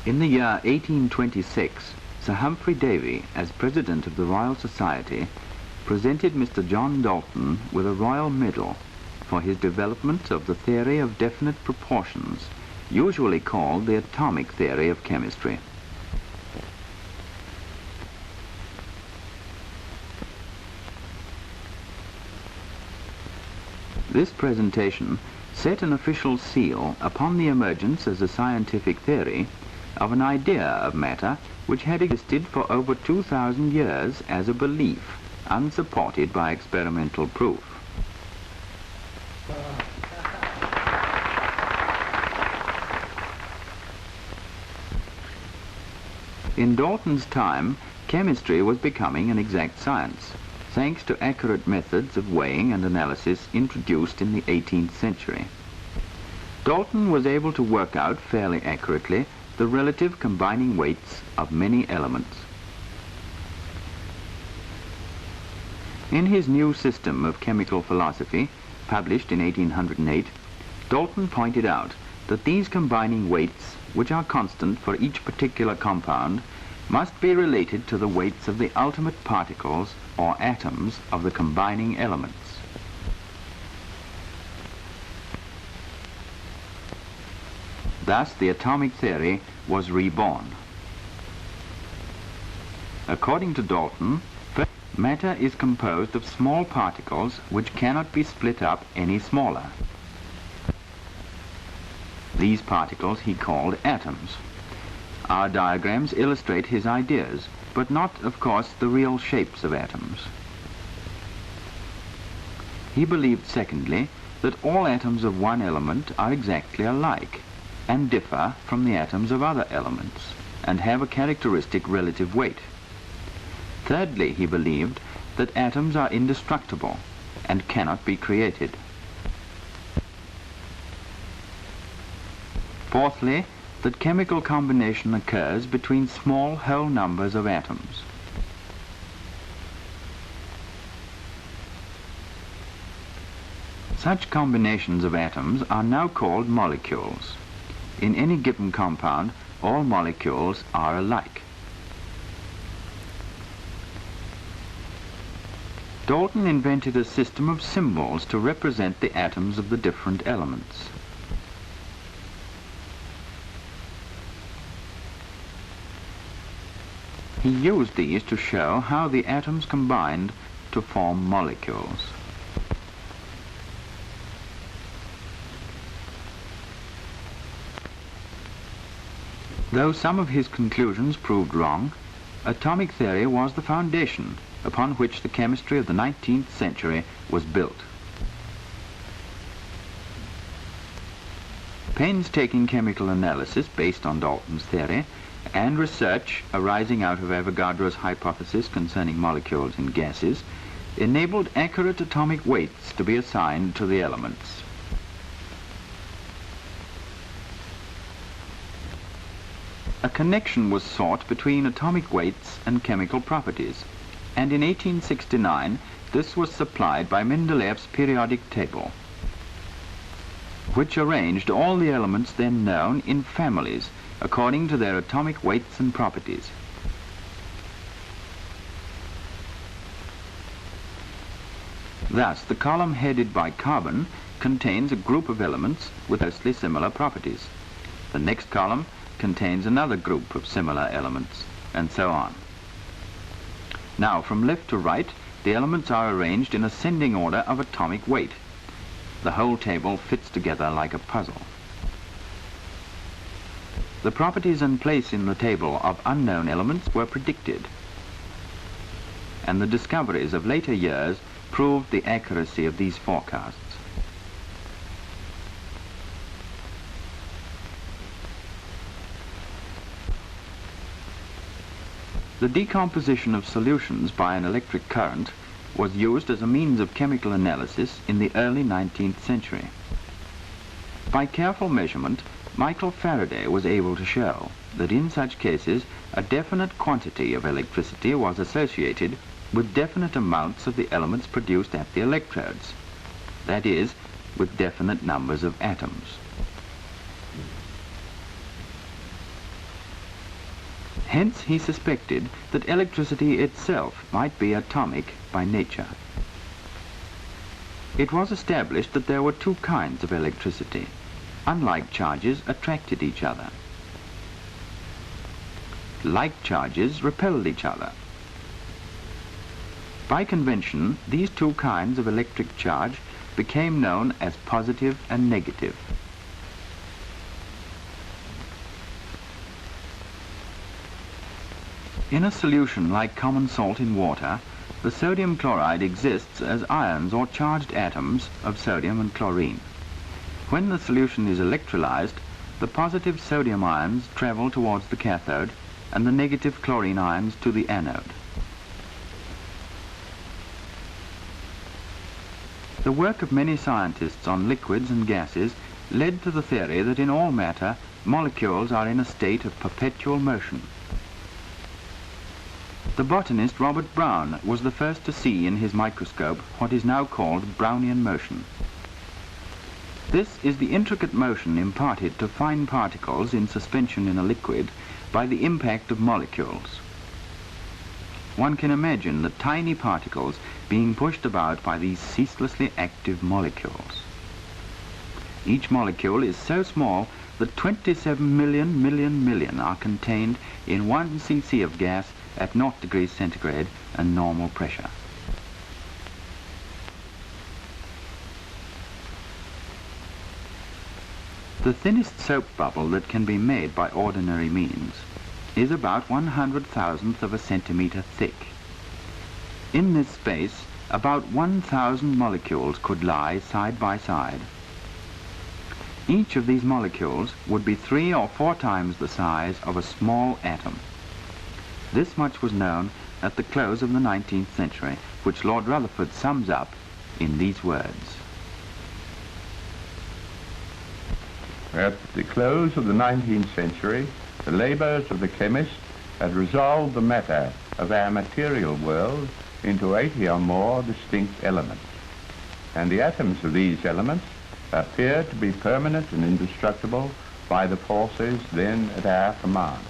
In the year 1826, Sir Humphrey Davy, as President of the Royal Society, presented Mr. John Dalton with a Royal Medal for his development of the theory of definite proportions, usually called the atomic theory of chemistry. This presentation set an official seal upon the emergence as a scientific theory of an idea of matter which had existed for over 2,000 years as a belief, unsupported by experimental proof. In Dalton's time, chemistry was becoming an exact science, thanks to accurate methods of weighing and analysis introduced in the 18th century. Dalton was able to work out fairly accurately the relative combining weights of many elements. In his new system of chemical philosophy, published in 1808, Dalton pointed out that these combining weights, which are constant for each particular compound, must be related to the weights of the ultimate particles or atoms of the combining elements. Thus the atomic theory was reborn. According to Dalton, matter is composed of small particles which cannot be split up any smaller. These particles he called atoms. Our diagrams illustrate his ideas, but not, of course, the real shapes of atoms. He believed, secondly, that all atoms of one element are exactly alike and differ from the atoms of other elements and have a characteristic relative weight. Thirdly, he believed that atoms are indestructible and cannot be created. Fourthly, that chemical combination occurs between small whole numbers of atoms. Such combinations of atoms are now called molecules. In any given compound, all molecules are alike. Dalton invented a system of symbols to represent the atoms of the different elements. He used these to show how the atoms combined to form molecules. Though some of his conclusions proved wrong, atomic theory was the foundation upon which the chemistry of the 19th century was built. Painstaking chemical analysis based on Dalton's theory and research arising out of Avogadro's hypothesis concerning molecules and gases enabled accurate atomic weights to be assigned to the elements. A connection was sought between atomic weights and chemical properties, and in 1869 this was supplied by Mendeleev's periodic table, which arranged all the elements then known in families according to their atomic weights and properties. Thus, the column headed by carbon contains a group of elements with mostly similar properties. The next column contains another group of similar elements, and so on. Now, from left to right, the elements are arranged in ascending order of atomic weight. The whole table fits together like a puzzle. The properties and place in the table of unknown elements were predicted, and the discoveries of later years proved the accuracy of these forecasts. The decomposition of solutions by an electric current was used as a means of chemical analysis in the early 19th century. By careful measurement, Michael Faraday was able to show that in such cases a definite quantity of electricity was associated with definite amounts of the elements produced at the electrodes, that is, with definite numbers of atoms. Hence he suspected that electricity itself might be atomic by nature. It was established that there were two kinds of electricity. Unlike charges attracted each other. Like charges repelled each other. By convention, these two kinds of electric charge became known as positive and negative. In a solution like common salt in water, the sodium chloride exists as ions or charged atoms of sodium and chlorine. When the solution is electrolyzed, the positive sodium ions travel towards the cathode and the negative chlorine ions to the anode. The work of many scientists on liquids and gases led to the theory that in all matter, molecules are in a state of perpetual motion. The botanist Robert Brown was the first to see in his microscope what is now called Brownian motion. This is the intricate motion imparted to fine particles in suspension in a liquid by the impact of molecules. One can imagine the tiny particles being pushed about by these ceaselessly active molecules. Each molecule is so small that 27 million are contained in 1 cc of gas at 0 degrees centigrade and normal pressure. The thinnest soap bubble that can be made by ordinary means is about 1/100,000th of a centimeter thick. In this space, about 1,000 molecules could lie side by side. Each of these molecules would be 3 or 4 times the size of a small atom. This much was known at the close of the 19th century, which Lord Rutherford sums up in these words. At the close of the 19th century, the labours of the chemist had resolved the matter of our material world into 80 or more distinct elements, and the atoms of these elements appeared to be permanent and indestructible by the forces then at our command.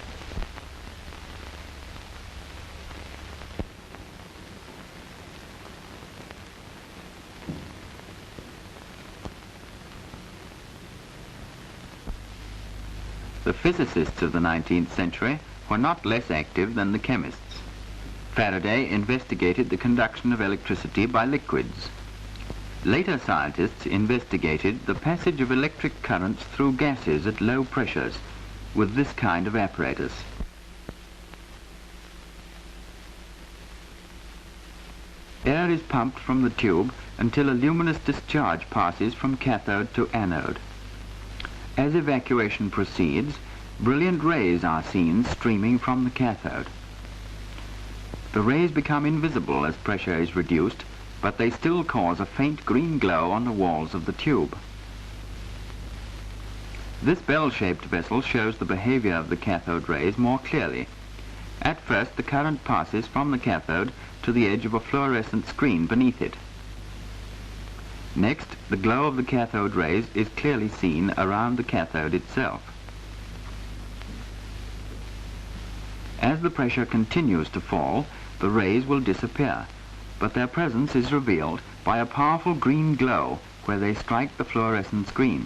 The physicists of the 19th century were not less active than the chemists. Faraday investigated the conduction of electricity by liquids. Later scientists investigated the passage of electric currents through gases at low pressures with this kind of apparatus. Air is pumped from the tube until a luminous discharge passes from cathode to anode. As evacuation proceeds, brilliant rays are seen streaming from the cathode. The rays become invisible as pressure is reduced, but they still cause a faint green glow on the walls of the tube. This bell-shaped vessel shows the behavior of the cathode rays more clearly. At first, the current passes from the cathode to the edge of a fluorescent screen beneath it. Next, the glow of the cathode rays is clearly seen around the cathode itself. As the pressure continues to fall, the rays will disappear, but their presence is revealed by a powerful green glow where they strike the fluorescent screen.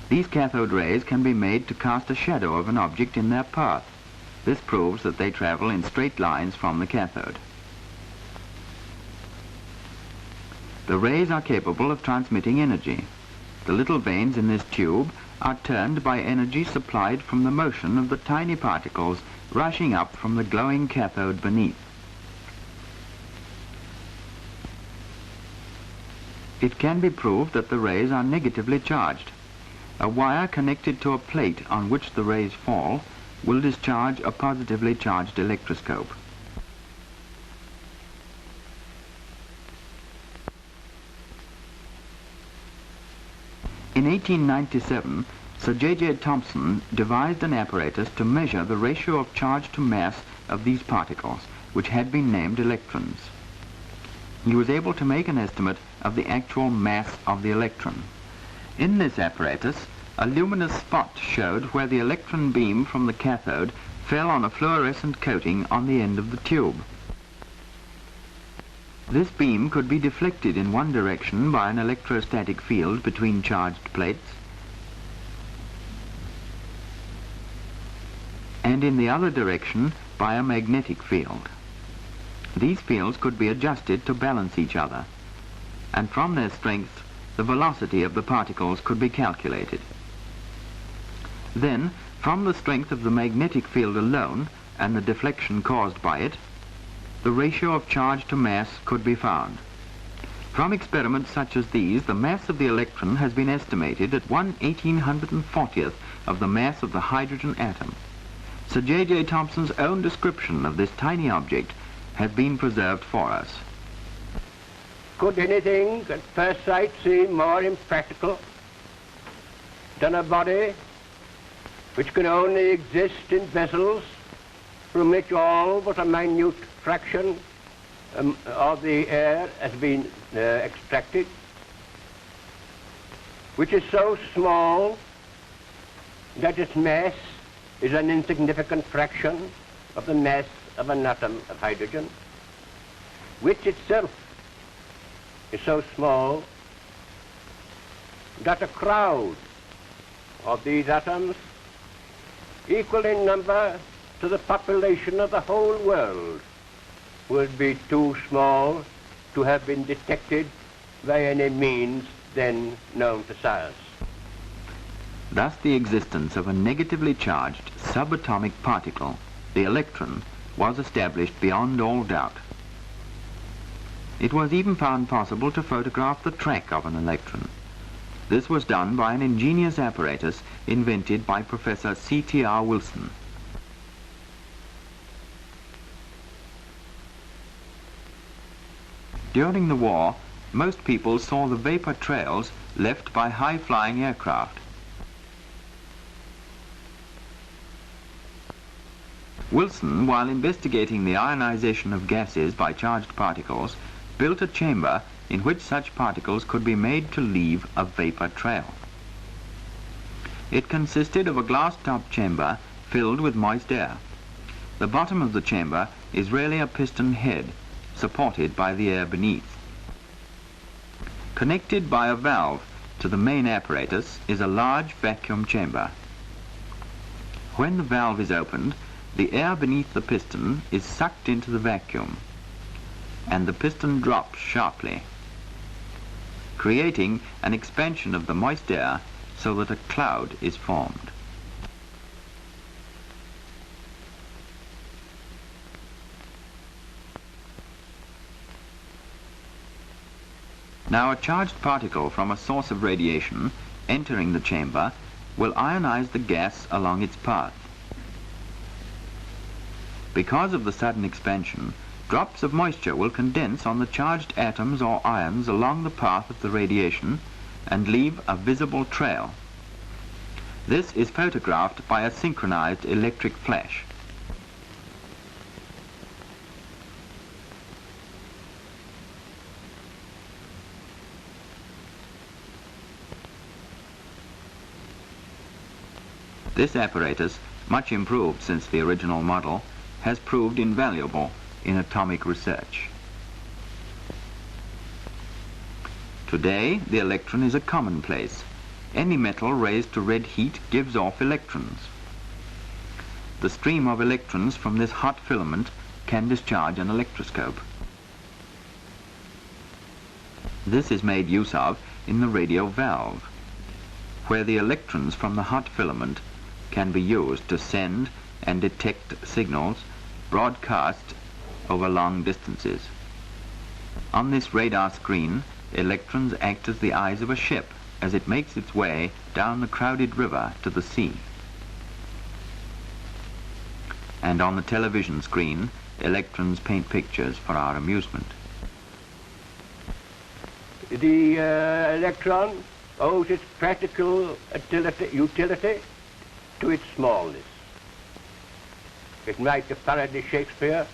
These cathode rays can be made to cast a shadow of an object in their path. This proves that they travel in straight lines from the cathode. The rays are capable of transmitting energy. The little vanes in this tube are turned by energy supplied from the motion of the tiny particles rushing up from the glowing cathode beneath. It can be proved that the rays are negatively charged. A wire connected to a plate on which the rays fall will discharge a positively charged electroscope. In 1897, Sir J.J. Thomson devised an apparatus to measure the ratio of charge to mass of these particles, which had been named electrons. He was able to make an estimate of the actual mass of the electron. In this apparatus, A luminous spot showed where the electron beam from the cathode fell on a fluorescent coating on the end of the tube. This beam could be deflected in one direction by an electrostatic field between charged plates, and in the other direction by a magnetic field. These fields could be adjusted to balance each other, and from their strength, the velocity of the particles could be calculated. Then, from the strength of the magnetic field alone and the deflection caused by it, the ratio of charge to mass could be found. From experiments such as these, the mass of the electron has been estimated at 1/1840th of the mass of the hydrogen atom. Sir J.J. Thomson's own description of this tiny object has been preserved for us. Could anything at first sight seem more impractical than a body which can only exist in vessels from which all but a minute fraction of the air has been extracted, which is so small that its mass is an insignificant fraction of the mass of an atom of hydrogen, which itself is so small that a crowd of these atoms, equal in number to the population of the whole world, would be too small to have been detected by any means then known to science. Thus the existence of a negatively charged subatomic particle, the electron, was established beyond all doubt. It was even found possible to photograph the track of an electron. This was done by an ingenious apparatus invented by Professor C.T.R. Wilson. During the war, most people saw the vapor trails left by high-flying aircraft. Wilson, while investigating the ionization of gases by charged particles, built a chamber in which such particles could be made to leave a vapor trail. It consisted of a glass-topped chamber filled with moist air. The bottom of the chamber is really a piston head, supported by the air beneath. Connected by a valve to the main apparatus is a large vacuum chamber. When the valve is opened, the air beneath the piston is sucked into the vacuum, and the piston drops sharply, creating an expansion of the moist air so that a cloud is formed. Now a charged particle from a source of radiation entering the chamber will ionize the gas along its path. Because of the sudden expansion, drops of moisture will condense on the charged atoms or ions along the path of the radiation and leave a visible trail. This is photographed by a synchronized electric flash. This apparatus, much improved since the original model, has proved invaluable in atomic research. Today, the electron is a commonplace. Any metal raised to red heat gives off electrons. The stream of electrons from this hot filament can discharge an electroscope. This is made use of in the radio valve, where the electrons from the hot filament can be used to send and detect signals broadcast over long distances. On this radar screen, electrons act as the eyes of a ship as it makes its way down the crowded river to the sea. And on the television screen, electrons paint pictures for our amusement. The electron owes its practical utility to its smallness. It might, to parody Shakespeare,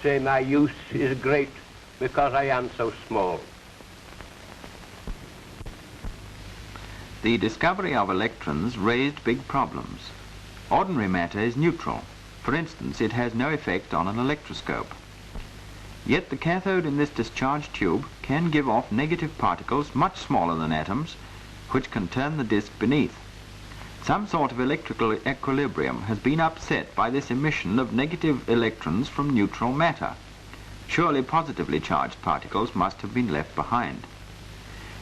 say, "My use is great because I am so small." The discovery of electrons raised big problems. Ordinary matter is neutral. For instance, it has no effect on an electroscope. Yet the cathode in this discharge tube can give off negative particles much smaller than atoms, which can turn the disc beneath. Some sort of electrical equilibrium has been upset by this emission of negative electrons from neutral matter. Surely positively charged particles must have been left behind.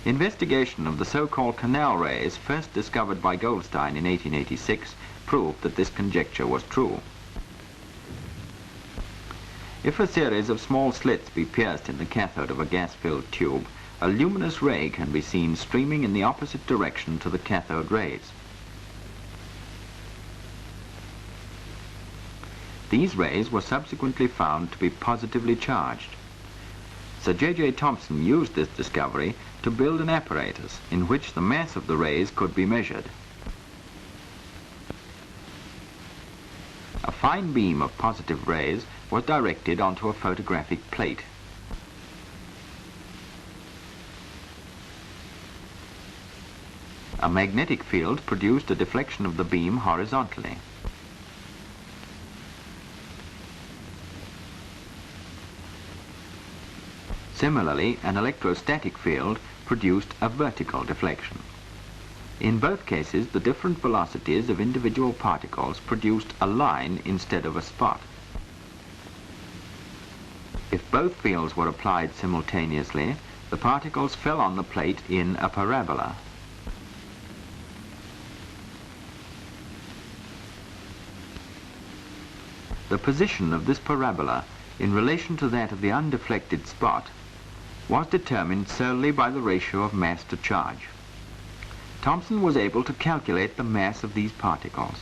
Investigation of the so-called canal rays, first discovered by Goldstein in 1886, proved that this conjecture was true. If a series of small slits be pierced in the cathode of a gas-filled tube, a luminous ray can be seen streaming in the opposite direction to the cathode rays. These rays were subsequently found to be positively charged. Sir J.J. Thomson used this discovery to build an apparatus in which the mass of the rays could be measured. A fine beam of positive rays was directed onto a photographic plate. A magnetic field produced a deflection of the beam horizontally. Similarly, an electrostatic field produced a vertical deflection. In both cases, the different velocities of individual particles produced a line instead of a spot. If both fields were applied simultaneously, the particles fell on the plate in a parabola. The position of this parabola in relation to that of the undeflected spot was determined solely by the ratio of mass to charge. Thomson was able to calculate the mass of these particles.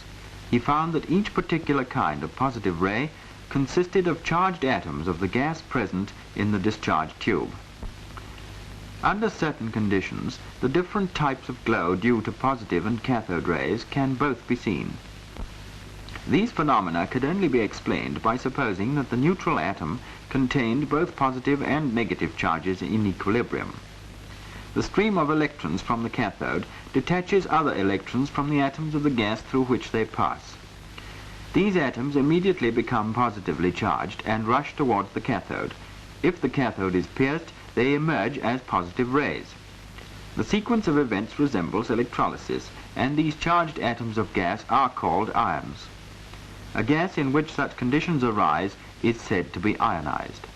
He found that each particular kind of positive ray consisted of charged atoms of the gas present in the discharge tube. Under certain conditions, the different types of glow due to positive and cathode rays can both be seen. These phenomena could only be explained by supposing that the neutral atom contained both positive and negative charges in equilibrium. The stream of electrons from the cathode detaches other electrons from the atoms of the gas through which they pass. These atoms immediately become positively charged and rush towards the cathode. If the cathode is pierced, they emerge as positive rays. The sequence of events resembles electrolysis, and these charged atoms of gas are called ions. A gas in which such conditions arise is said to be ionized.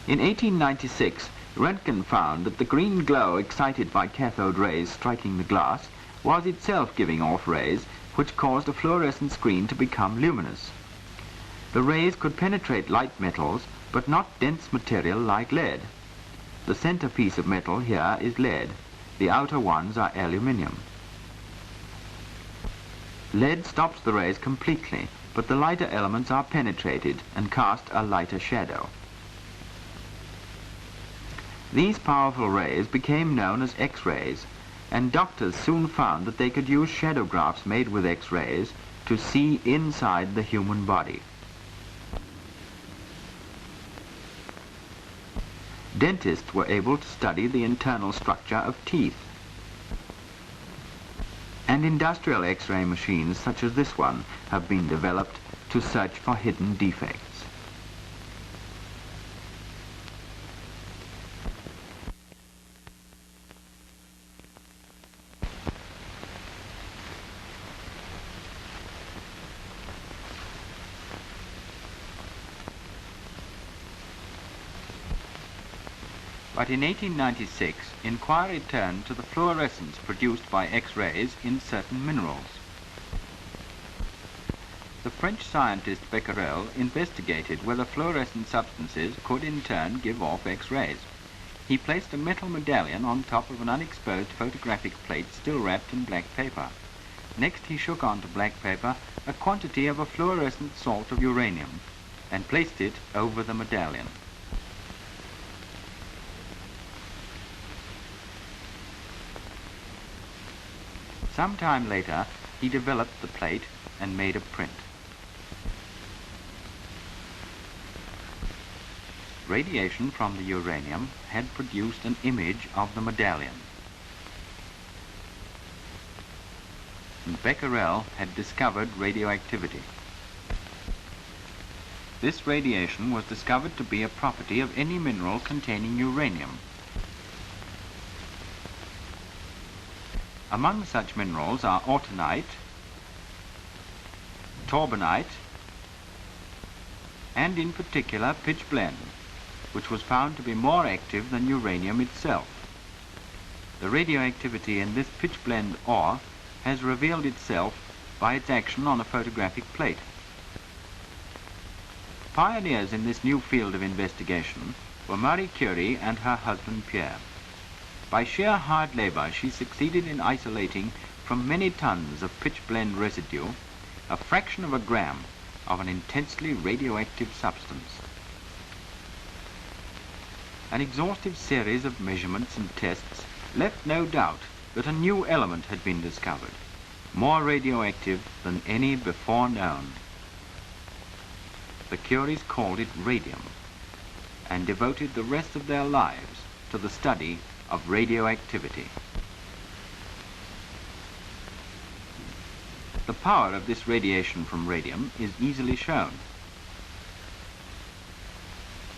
In 1896, Röntgen found that the green glow excited by cathode rays striking the glass was itself giving off rays which caused a fluorescent screen to become luminous. The rays could penetrate light metals, but not dense material like lead. The center piece of metal here is lead. The outer ones are aluminium. Lead stops the rays completely, but the lighter elements are penetrated and cast a lighter shadow. These powerful rays became known as X-rays, and doctors soon found that they could use shadowgraphs made with X-rays to see inside the human body. Dentists were able to study the internal structure of teeth. And industrial X-ray machines such as this one have been developed to search for hidden defects. But in 1896, inquiry turned to the fluorescence produced by X-rays in certain minerals. The French scientist Becquerel investigated whether fluorescent substances could in turn give off X-rays. He placed a metal medallion on top of an unexposed photographic plate still wrapped in black paper. Next he shook onto black paper a quantity of a fluorescent salt of uranium and placed it over the medallion. Some time later, he developed the plate and made a print. Radiation from the uranium had produced an image of the medallion. and Becquerel had discovered radioactivity. This radiation was discovered to be a property of any mineral containing uranium. Among such minerals are autunite, torbanite, and in particular pitchblende, which was found to be more active than uranium itself. The radioactivity in this pitchblende ore has revealed itself by its action on a photographic plate. Pioneers in this new field of investigation were Marie Curie and her husband Pierre. By sheer hard labor, she succeeded in isolating from many tons of pitchblende residue a fraction of a gram of an intensely radioactive substance. An exhaustive series of measurements and tests left no doubt that a new element had been discovered, more radioactive than any before known. The Curies called it radium and devoted the rest of their lives to the study of radioactivity. The power of this radiation from radium is easily shown.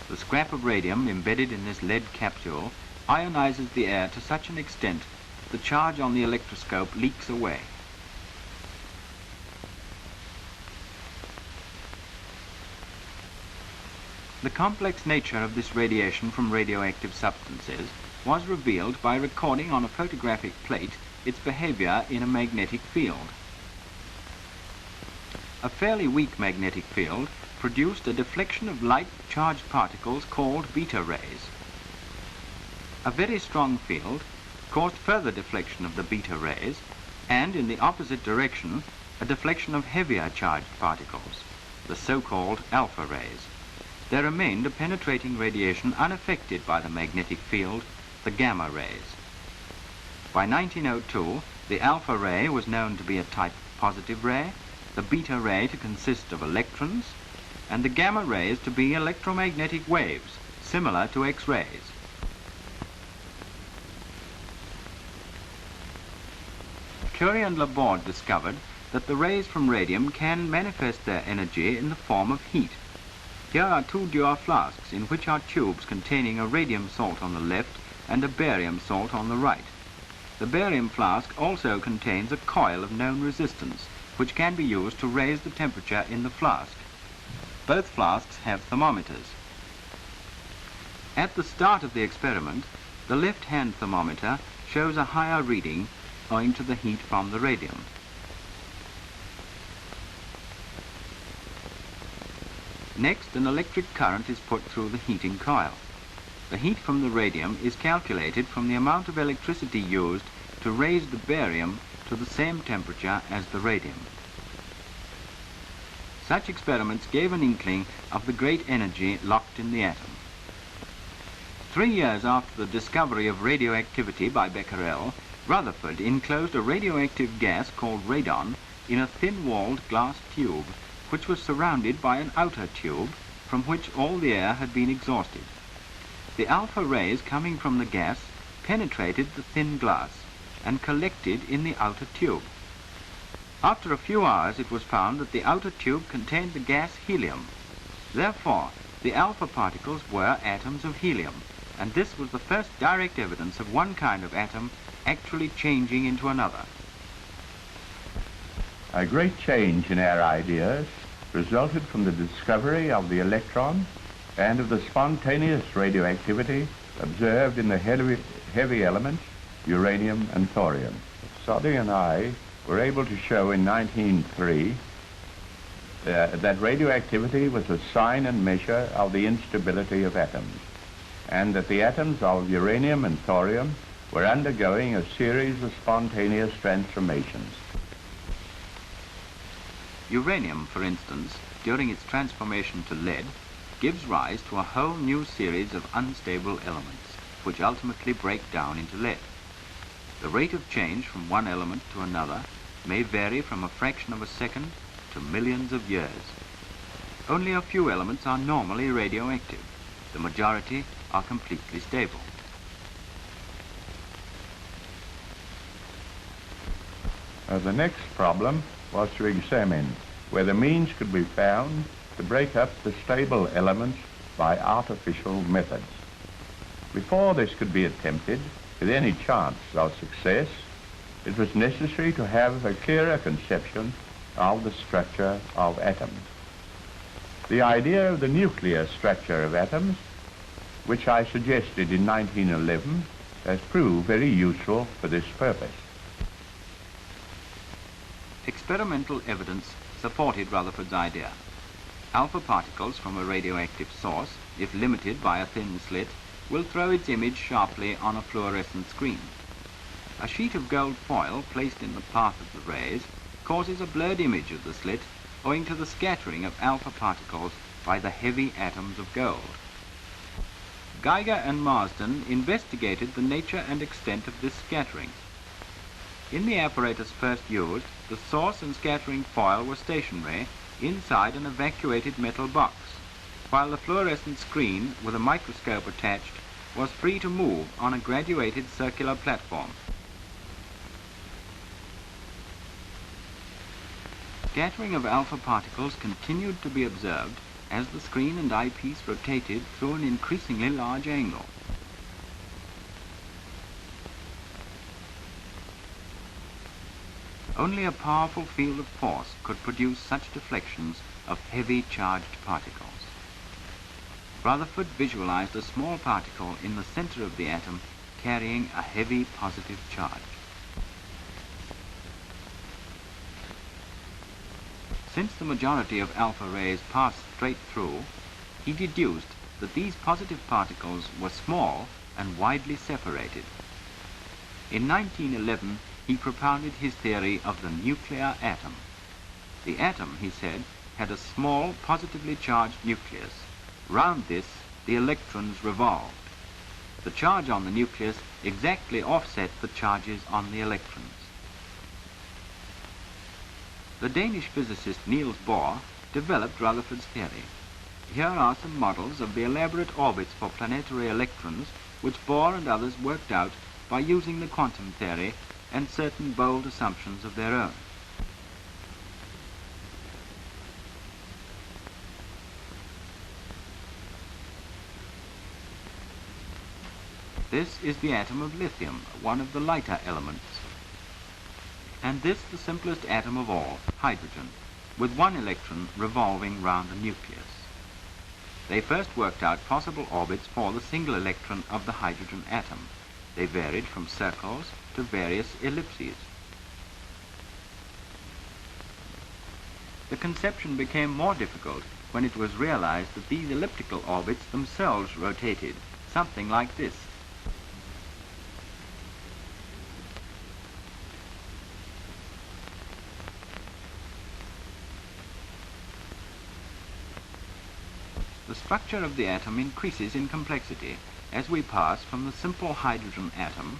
The scrap of radium embedded in this lead capsule ionizes the air to such an extent that the charge on the electroscope leaks away. The complex nature of this radiation from radioactive substances was revealed by recording on a photographic plate its behavior in a magnetic field. A fairly weak magnetic field produced a deflection of light charged particles called beta rays. A very strong field caused further deflection of the beta rays, and in the opposite direction a deflection of heavier charged particles, the so-called alpha rays. There remained a penetrating radiation unaffected by the magnetic field, the gamma rays. By 1902, the alpha ray was known to be a type of positive ray, the beta ray to consist of electrons, and the gamma rays to be electromagnetic waves, similar to X-rays. Curie and Laborde discovered that the rays from radium can manifest their energy in the form of heat. Here are two Dewar flasks in which are tubes containing a radium salt on the left and a barium salt on the right. The barium flask also contains a coil of known resistance, which can be used to raise the temperature in the flask. Both flasks have thermometers. At the start of the experiment, the left-hand thermometer shows a higher reading owing to the heat from the radium. Next, an electric current is put through the heating coil. The heat from the radium is calculated from the amount of electricity used to raise the barium to the same temperature as the radium. Such experiments gave an inkling of the great energy locked in the atom. 3 years after the discovery of radioactivity by Becquerel, Rutherford enclosed a radioactive gas called radon in a thin-walled glass tube, which was surrounded by an outer tube from which all the air had been exhausted. The alpha rays coming from the gas penetrated the thin glass and collected in the outer tube. After a few hours, it was found that the outer tube contained the gas helium. Therefore, the alpha particles were atoms of helium, and this was the first direct evidence of one kind of atom actually changing into another. A great change in our ideas resulted from the discovery of the electron and of the spontaneous radioactivity observed in the heavy elements, uranium and thorium. Soddy and I were able to show in 1903 that radioactivity was a sign and measure of the instability of atoms, and that the atoms of uranium and thorium were undergoing a series of spontaneous transformations. Uranium, for instance, during its transformation to lead, gives rise to a whole new series of unstable elements, which ultimately break down into lead. The rate of change from one element to another may vary from a fraction of a second to millions of years. Only a few elements are normally radioactive. The majority are completely stable. The next problem was to examine whether means could be found to break up the stable elements by artificial methods. Before this could be attempted with any chance of success, it was necessary to have a clearer conception of the structure of atoms. The idea of the nuclear structure of atoms, which I suggested in 1911, has proved very useful for this purpose. Experimental evidence supported Rutherford's idea. Alpha particles from a radioactive source, if limited by a thin slit, will throw its image sharply on a fluorescent screen. A sheet of gold foil placed in the path of the rays causes a blurred image of the slit owing to the scattering of alpha particles by the heavy atoms of gold. Geiger and Marsden investigated the nature and extent of this scattering. In the apparatus first used, the source and scattering foil were stationary inside an evacuated metal box, while the fluorescent screen with a microscope attached was free to move on a graduated circular platform. Scattering of alpha particles continued to be observed as the screen and eyepiece rotated through an increasingly large angle. Only a powerful field of force could produce such deflections of heavy charged particles. Rutherford visualized a small particle in the center of the atom carrying a heavy positive charge. Since the majority of alpha rays pass straight through, he deduced that these positive particles were small and widely separated. In 1911, he propounded his theory of the nuclear atom. The atom, he said, had a small positively charged nucleus. Round this, the electrons revolved. The charge on the nucleus exactly offset the charges on the electrons. The Danish physicist Niels Bohr developed Rutherford's theory. Here are some models of the elaborate orbits for planetary electrons which Bohr and others worked out by using the quantum theory and certain bold assumptions of their own. This is the atom of lithium, one of the lighter elements. And this the simplest atom of all, hydrogen, with one electron revolving round a nucleus. They first worked out possible orbits for the single electron of the hydrogen atom. They varied from circles to various ellipses. The conception became more difficult when it was realized that these elliptical orbits themselves rotated, something like this. The structure of the atom increases in complexity as we pass from the simple hydrogen atom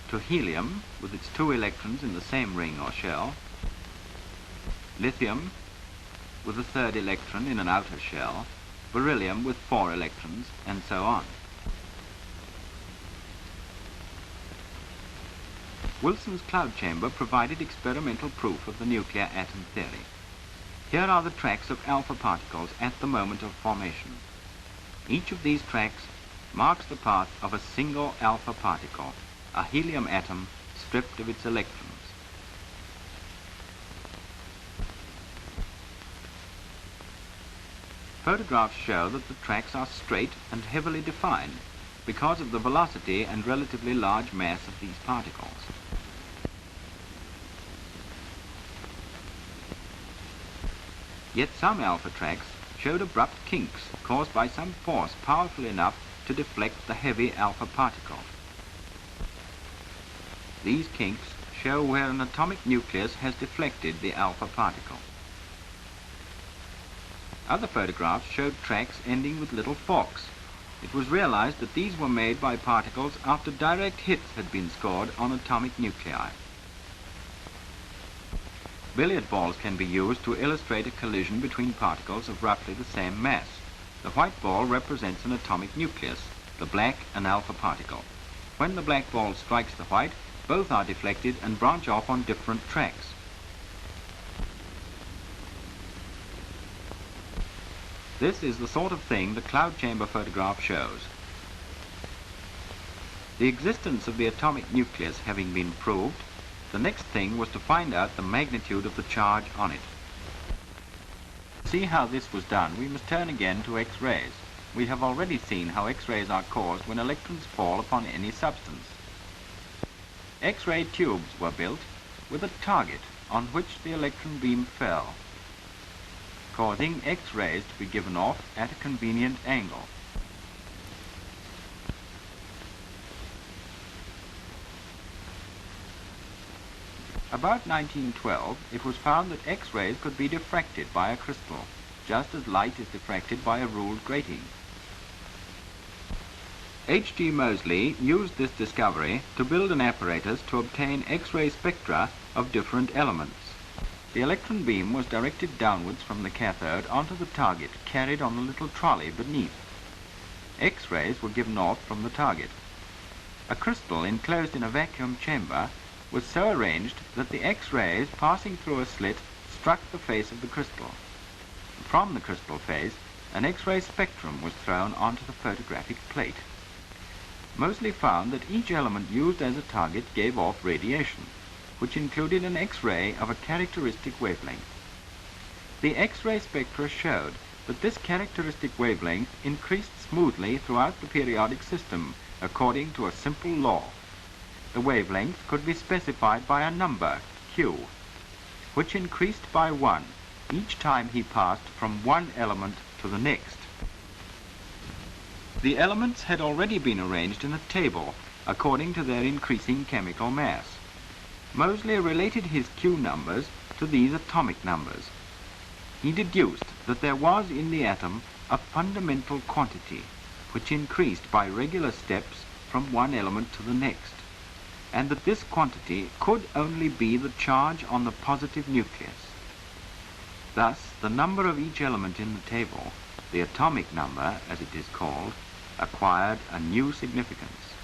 to helium with its 2 electrons in the same ring or shell, lithium with a 3rd electron in an outer shell, beryllium with 4 electrons, and so on. Wilson's cloud chamber provided experimental proof of the nuclear atom theory. Here are the tracks of alpha particles at the moment of formation. Each of these tracks marks the path of a single alpha particle, a helium atom stripped of its electrons. Photographs show that the tracks are straight and heavily defined because of the velocity and relatively large mass of these particles. Yet some alpha tracks showed abrupt kinks caused by some force powerful enough to deflect the heavy alpha particle. These kinks show where an atomic nucleus has deflected the alpha particle. Other photographs showed tracks ending with little forks. It was realized that these were made by particles after direct hits had been scored on atomic nuclei. Billiard balls can be used to illustrate a collision between particles of roughly the same mass. The white ball represents an atomic nucleus, the black an alpha particle. When the black ball strikes the white, both are deflected and branch off on different tracks. This is the sort of thing the cloud chamber photograph shows. The existence of the atomic nucleus having been proved, the next thing was to find out the magnitude of the charge on it. To see how this was done, we must turn again to X-rays. We have already seen how X-rays are caused when electrons fall upon any substance. X-ray tubes were built with a target on which the electron beam fell, causing X-rays to be given off at a convenient angle. About 1912, it was found that X-rays could be diffracted by a crystal, just as light is diffracted by a ruled grating. H.G. Moseley used this discovery to build an apparatus to obtain X-ray spectra of different elements. The electron beam was directed downwards from the cathode onto the target, carried on a little trolley beneath. X-rays were given off from the target. A crystal enclosed in a vacuum chamber was so arranged that the X-rays passing through a slit struck the face of the crystal. From the crystal face, an X-ray spectrum was thrown onto the photographic plate. Moseley found that each element used as a target gave off radiation, which included an X-ray of a characteristic wavelength. The X-ray spectra showed that this characteristic wavelength increased smoothly throughout the periodic system according to a simple law. The wavelength could be specified by a number, Q, which increased by 1 each time he passed from one element to the next. The elements had already been arranged in a table according to their increasing chemical mass. Moseley related his Q numbers to these atomic numbers. He deduced that there was in the atom a fundamental quantity which increased by regular steps from one element to the next, and that this quantity could only be the charge on the positive nucleus. Thus, the number of each element in the table, the atomic number as it is called, acquired a new significance.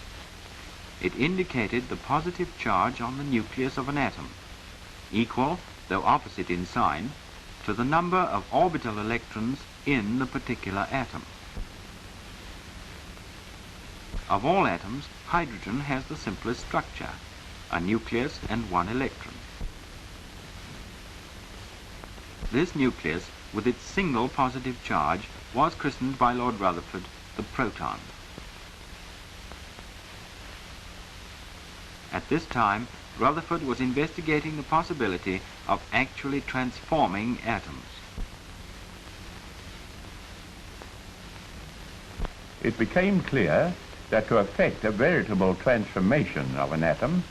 It indicated the positive charge on the nucleus of an atom, equal, though opposite in sign, to the number of orbital electrons in the particular atom. Of all atoms, hydrogen has the simplest structure, a nucleus and one electron. This nucleus, with its single positive charge, was christened by Lord Rutherford the proton. At this time, Rutherford was investigating the possibility of actually transforming atoms. It became clear that to effect a veritable transformation of an atom,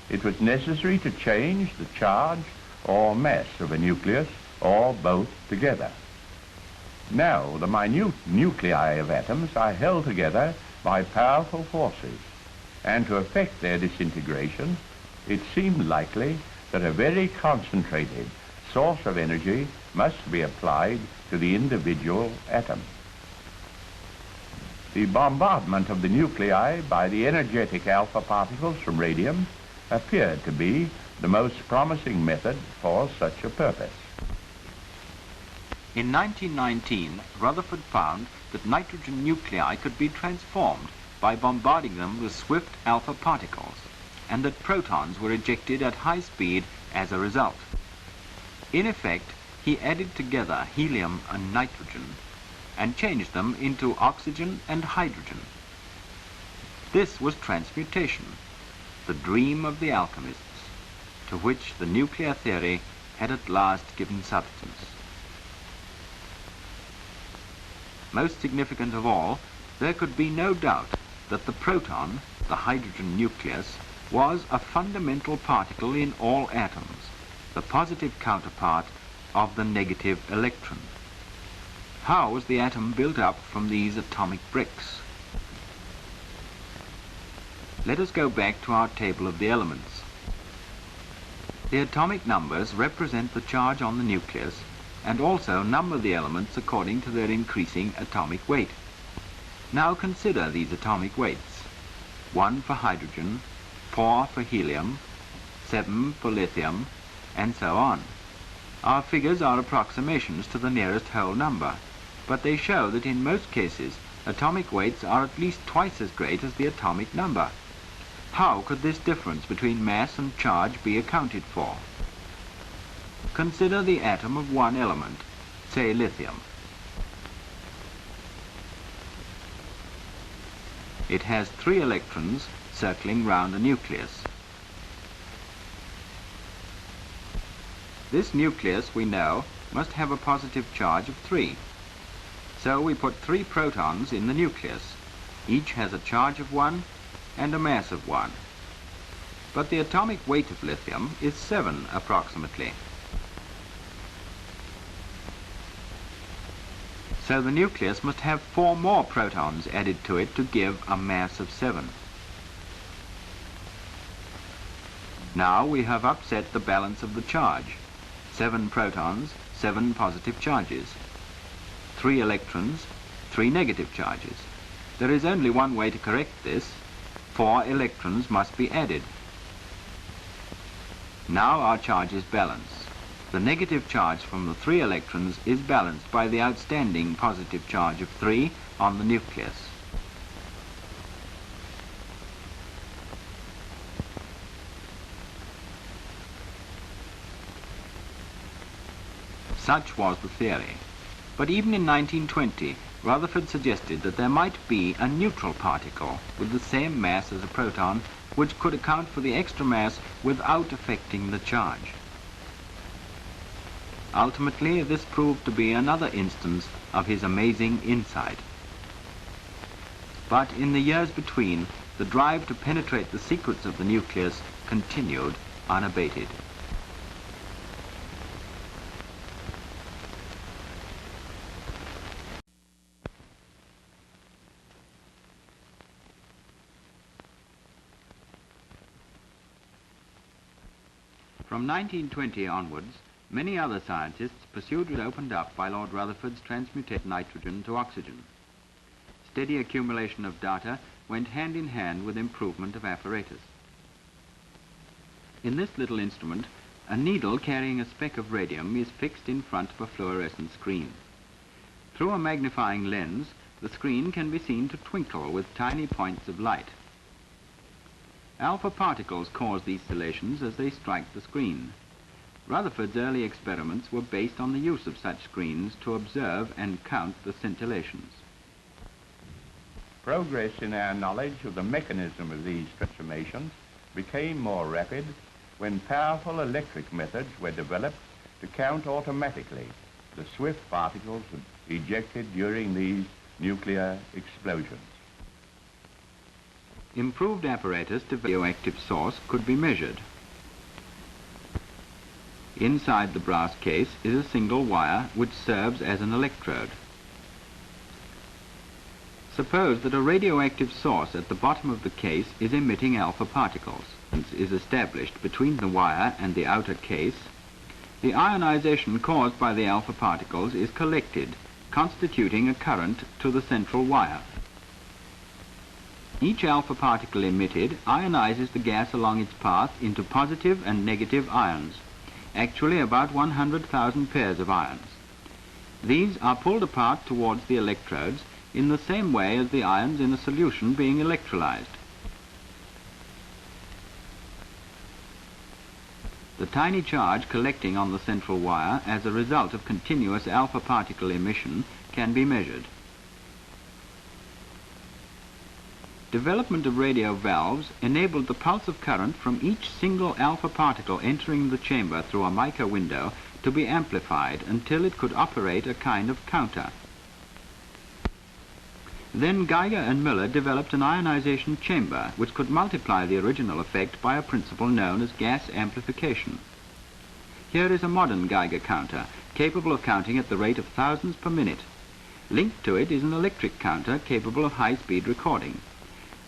it was necessary to change the charge or mass of a nucleus, or both together. Now, the minute nuclei of atoms are held together by powerful forces, and to effect their disintegration, it seemed likely that a very concentrated source of energy must be applied to the individual atom. The bombardment of the nuclei by the energetic alpha particles from radium appeared to be the most promising method for such a purpose. In 1919, Rutherford found that nitrogen nuclei could be transformed by bombarding them with swift alpha particles, and that protons were ejected at high speed as a result. In effect, he added together helium and nitrogen and changed them into oxygen and hydrogen. This was transmutation, the dream of the alchemists, to which the nuclear theory had at last given substance. Most significant of all, there could be no doubt that the proton, the hydrogen nucleus, was a fundamental particle in all atoms, the positive counterpart of the negative electron. How was the atom built up from these atomic bricks? Let us go back to our table of the elements. The atomic numbers represent the charge on the nucleus and also number the elements according to their increasing atomic weight. Now consider these atomic weights. 1 for hydrogen, 4 for helium, 7 for lithium, and so on. Our figures are approximations to the nearest whole number, but they show that in most cases atomic weights are at least twice as great as the atomic number. How could this difference between mass and charge be accounted for? Consider the atom of one element, say lithium. It has 3 electrons circling round a nucleus. This nucleus, we know, must have a positive charge of 3. So we put 3 protons in the nucleus. Each has a charge of 1 and a mass of 1. But the atomic weight of lithium is 7 approximately. So the nucleus must have 4 more protons added to it to give a mass of 7. Now we have upset the balance of the charge. 7 protons, 7 positive charges. 3 electrons, 3 negative charges. There is only one way to correct this. 4 electrons must be added. Now our charge is balanced. The negative charge from the 3 electrons is balanced by the outstanding positive charge of 3 on the nucleus. Such was the theory. But even in 1920, Rutherford suggested that there might be a neutral particle with the same mass as a proton, which could account for the extra mass without affecting the charge. Ultimately, this proved to be another instance of his amazing insight. But in the years between, the drive to penetrate the secrets of the nucleus continued unabated. From 1920 onwards, many other scientists pursued what opened up by Lord Rutherford's transmutation of nitrogen to oxygen. Steady accumulation of data went hand in hand with improvement of apparatus. In this little instrument, a needle carrying a speck of radium is fixed in front of a fluorescent screen. Through a magnifying lens, the screen can be seen to twinkle with tiny points of light. Alpha particles cause these scintillations as they strike the screen. Rutherford's early experiments were based on the use of such screens to observe and count the scintillations. Progress in our knowledge of the mechanism of these transformations became more rapid when powerful electric methods were developed to count automatically the swift particles ejected during these nuclear explosions. Improved apparatus to radioactive source could be measured. Inside the brass case is a single wire which serves as an electrode. Suppose that a radioactive source at the bottom of the case is emitting alpha particles. Is established between the wire and the outer case. The ionization caused by the alpha particles is collected, constituting a current to the central wire. Each alpha particle emitted ionizes the gas along its path into positive and negative ions, actually about 100,000 pairs of ions. These are pulled apart towards the electrodes in the same way as the ions in a solution being electrolyzed. The tiny charge collecting on the central wire as a result of continuous alpha particle emission can be measured. Development of radio valves enabled the pulse of current from each single alpha particle entering the chamber through a mica window to be amplified until it could operate a kind of counter. Then Geiger and Miller developed an ionization chamber which could multiply the original effect by a principle known as gas amplification. Here is a modern Geiger counter capable of counting at the rate of thousands per minute. Linked to it is an electric counter capable of high-speed recording.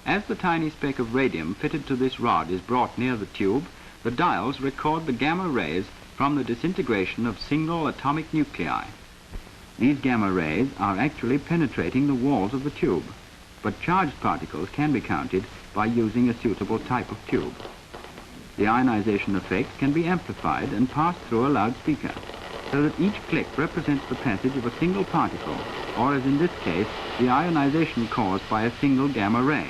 As the tiny speck of radium fitted to this rod is brought near the tube, the dials record the gamma rays from the disintegration of single atomic nuclei. These gamma rays are actually penetrating the walls of the tube. but charged particles can be counted by using a suitable type of tube. The ionization effect can be amplified and passed through a loudspeaker, so that each click represents the passage of a single particle, or as in this case, the ionization caused by a single gamma ray.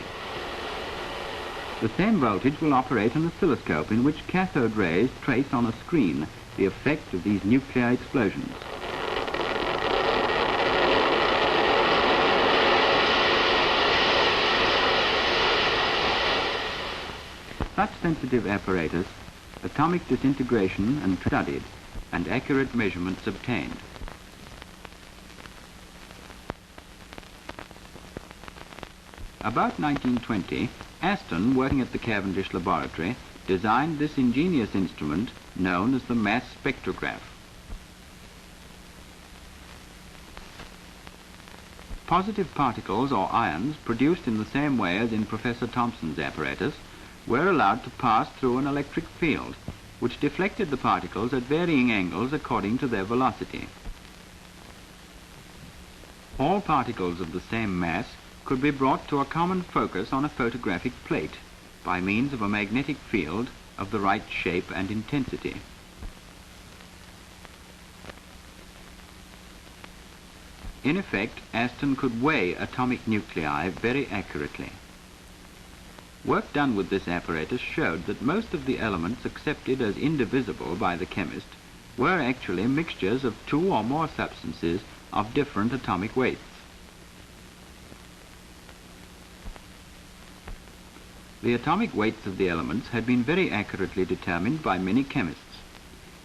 The same voltage will operate an oscilloscope in which cathode rays trace on a screen the effect of these nuclear explosions. Such sensitive apparatus, atomic disintegration and studied, and accurate measurements obtained. About 1920, Aston, working at the Cavendish Laboratory, designed this ingenious instrument known as the mass spectrograph. Positive particles or ions produced in the same way as in Professor Thomson's apparatus were allowed to pass through an electric field, which deflected the particles at varying angles according to their velocity. All particles of the same mass could be brought to a common focus on a photographic plate by means of a magnetic field of the right shape and intensity. In effect, Aston could weigh atomic nuclei very accurately. Work done with this apparatus showed that most of the elements accepted as indivisible by the chemist were actually mixtures of two or more substances of different atomic weights. The atomic weights of the elements had been very accurately determined by many chemists.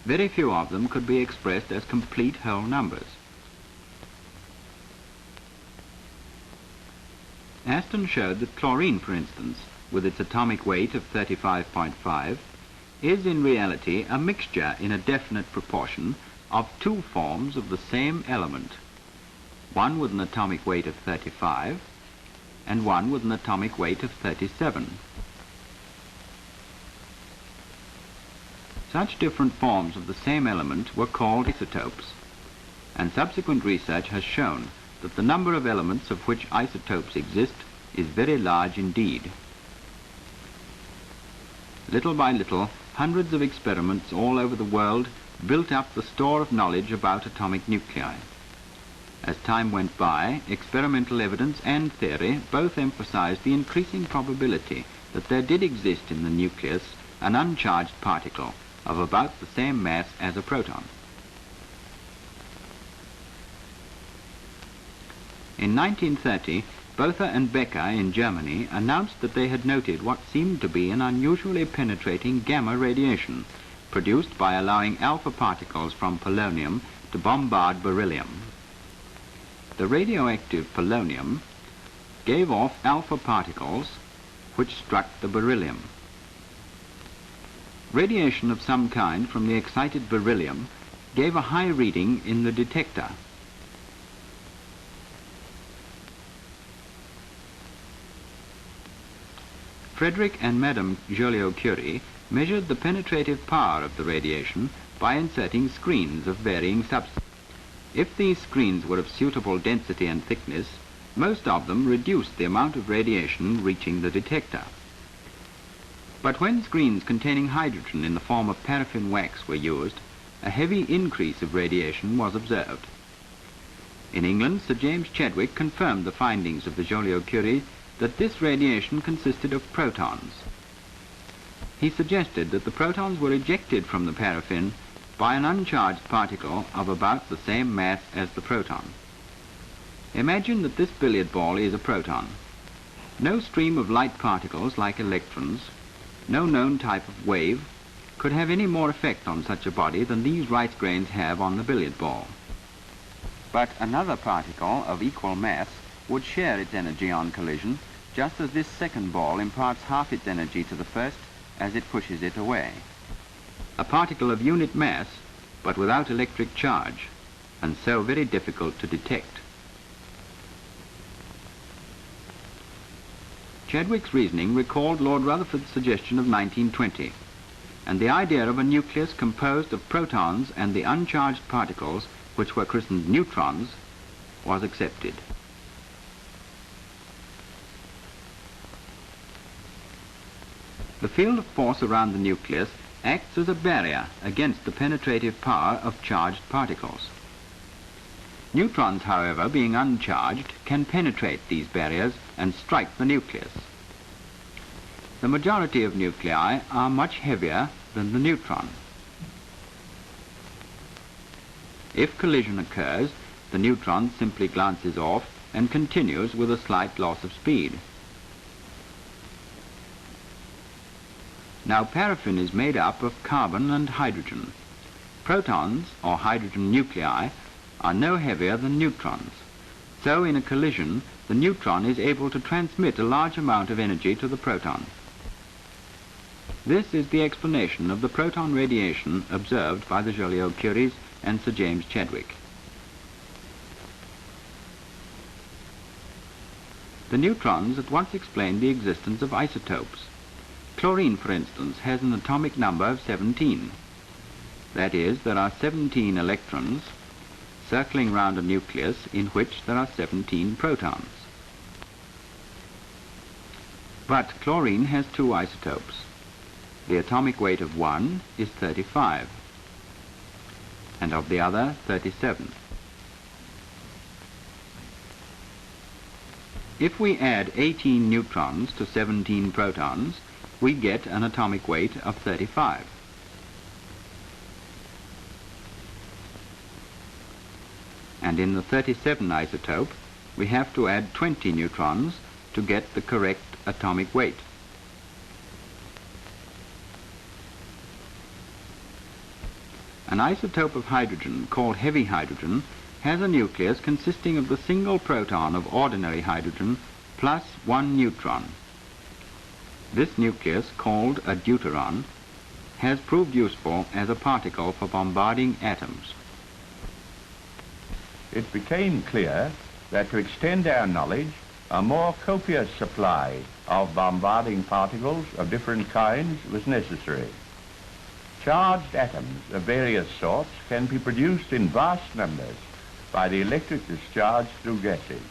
Very few of them could be expressed as complete whole numbers. Aston showed that chlorine, for instance, with its atomic weight of 35.5, is in reality a mixture in a definite proportion of two forms of the same element, one with an atomic weight of 35 and one with an atomic weight of 37. Such different forms of the same element were called isotopes, and subsequent research has shown that the number of elements of which isotopes exist is very large indeed. Little by little, hundreds of experiments all over the world built up the store of knowledge about atomic nuclei. As time went by, experimental evidence and theory both emphasized the increasing probability that there did exist in the nucleus an uncharged particle of about the same mass as a proton. In 1930, Botha and Becker in Germany announced that they had noted what seemed to be an unusually penetrating gamma radiation produced by allowing alpha particles from polonium to bombard beryllium. The radioactive polonium gave off alpha particles which struck the beryllium. Radiation of some kind from the excited beryllium gave a high reading in the detector. Frederick and Madame Joliot-Curie measured the penetrative power of the radiation by inserting screens of varying substance. If these screens were of suitable density and thickness, most of them reduced the amount of radiation reaching the detector. But when screens containing hydrogen in the form of paraffin wax were used, a heavy increase of radiation was observed. In England, Sir James Chadwick confirmed the findings of the Joliot-Curie that this radiation consisted of protons. He suggested that the protons were ejected from the paraffin by an uncharged particle of about the same mass as the proton. Imagine that this billiard ball is a proton. No stream of light particles like electrons, no known type of wave, could have any more effect on such a body than these rice grains have on the billiard ball. But another particle of equal mass would share its energy on collision, just as this second ball imparts half its energy to the first as it pushes it away. A particle of unit mass, but without electric charge, and so very difficult to detect. Chadwick's reasoning recalled Lord Rutherford's suggestion of 1920, and the idea of a nucleus composed of protons and the uncharged particles, which were christened neutrons, was accepted. The field of force around the nucleus acts as a barrier against the penetrative power of charged particles. Neutrons, however, being uncharged, can penetrate these barriers and strike the nucleus. The majority of nuclei are much heavier than the neutron. If collision occurs, the neutron simply glances off and continues with a slight loss of speed. Now, paraffin is made up of carbon and hydrogen. Protons, or hydrogen nuclei, are no heavier than neutrons. So in a collision, the neutron is able to transmit a large amount of energy to the proton. This is the explanation of the proton radiation observed by the Joliot-Curies and Sir James Chadwick. The neutrons at once explained the existence of isotopes. Chlorine, for instance, has an atomic number of 17. That is, there are 17 electrons circling round a nucleus in which there are 17 protons. But chlorine has two isotopes. The atomic weight of one is 35, and of the other 37. If we add 18 neutrons to 17 protons, we get an atomic weight of 35. And in the 37 isotope, we have to add 20 neutrons to get the correct atomic weight. An isotope of hydrogen, called heavy hydrogen, has a nucleus consisting of the single proton of ordinary hydrogen plus one neutron. This nucleus, called a deuteron, has proved useful as a particle for bombarding atoms. It became clear that to extend our knowledge, a more copious supply of bombarding particles of different kinds was necessary. Charged atoms of various sorts can be produced in vast numbers by the electric discharge through gases,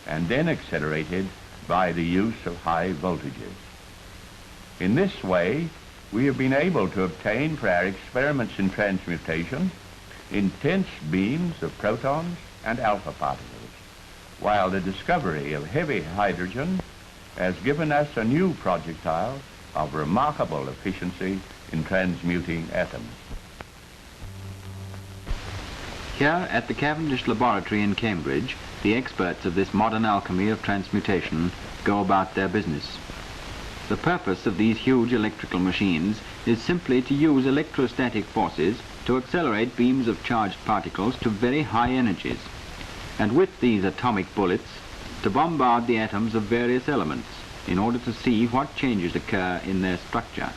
and then accelerated by the use of high voltages. In this way, we have been able to obtain for our experiments in transmutation intense beams of protons and alpha particles, while the discovery of heavy hydrogen has given us a new projectile of remarkable efficiency in transmuting atoms. Here at the Cavendish Laboratory in Cambridge, the experts of this modern alchemy of transmutation go about their business. The purpose of these huge electrical machines is simply to use electrostatic forces to accelerate beams of charged particles to very high energies, and with these atomic bullets to bombard the atoms of various elements in order to see what changes occur in their structure.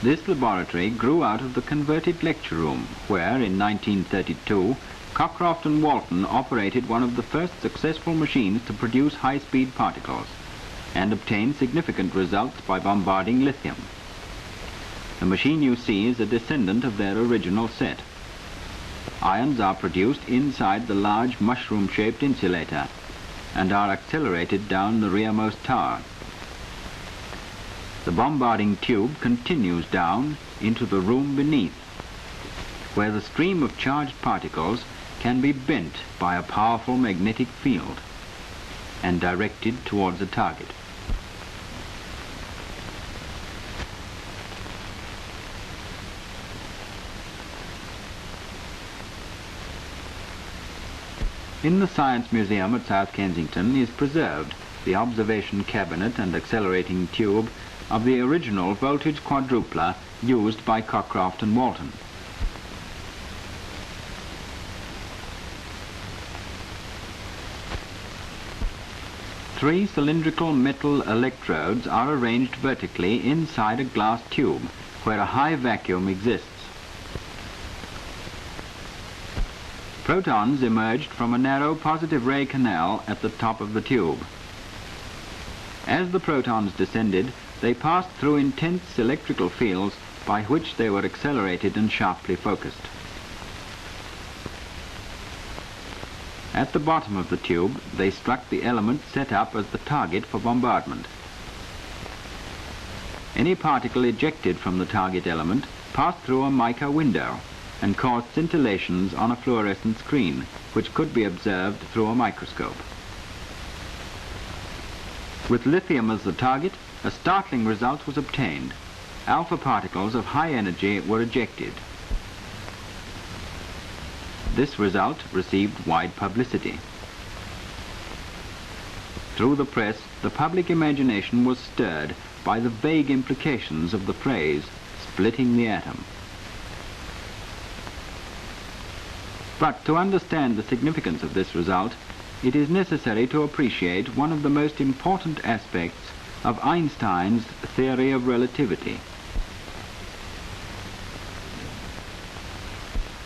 This laboratory grew out of the converted lecture room where, in 1932, Cockcroft and Walton operated one of the first successful machines to produce high-speed particles and obtained significant results by bombarding lithium. The machine you see is a descendant of their original set. Ions are produced inside the large mushroom-shaped insulator and are accelerated down the rearmost tower. The bombarding tube continues down into the room beneath, where the stream of charged particles can be bent by a powerful magnetic field and directed towards a target. In the Science Museum at South Kensington is preserved the observation cabinet and accelerating tube of the original voltage quadrupler used by Cockcroft and Walton. Three cylindrical metal electrodes are arranged vertically inside a glass tube where a high vacuum exists. Protons emerged from a narrow positive ray canal at the top of the tube. As the protons descended, they passed through intense electrical fields by which they were accelerated and sharply focused. At the bottom of the tube, they struck the element set up as the target for bombardment. Any particle ejected from the target element passed through a mica window and caused scintillations on a fluorescent screen, which could be observed through a microscope. With lithium as the target, a startling result was obtained. Alpha particles of high energy were ejected. This result received wide publicity. Through the press, the public imagination was stirred by the vague implications of the phrase, splitting the atom. But to understand the significance of this result, it is necessary to appreciate one of the most important aspects of Einstein's theory of relativity.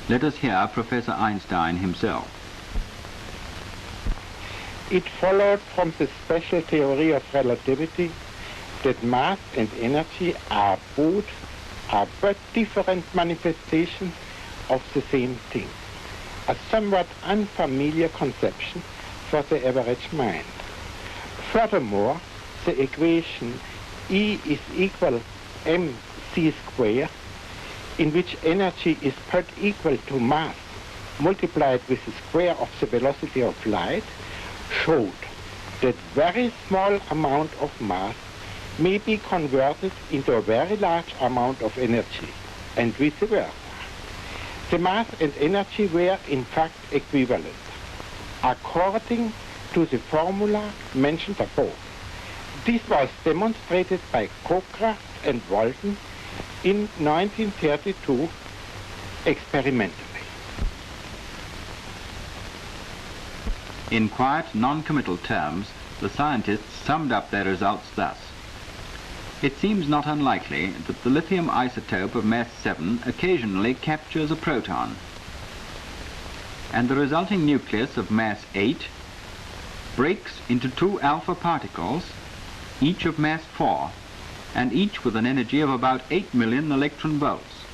Let us hear Professor Einstein himself. It followed from the special theory of relativity that mass and energy are but different manifestations of the same thing, a somewhat unfamiliar conception for the average mind. Furthermore, the equation E is equal mc squared, in which energy is put equal to mass multiplied with the square of the velocity of light, showed that very small amount of mass may be converted into a very large amount of energy, and vice versa. The mass and energy were in fact equivalent, according to the formula mentioned above. This was demonstrated by Cockcroft and Walton in 1932 experimentally. In quiet, non-committal terms, the scientists summed up their results thus. It seems not unlikely that the lithium isotope of mass 7 occasionally captures a proton, and the resulting nucleus of mass 8 breaks into 2 alpha particles, each of mass 4, and each with an energy of about 8 million electron volts.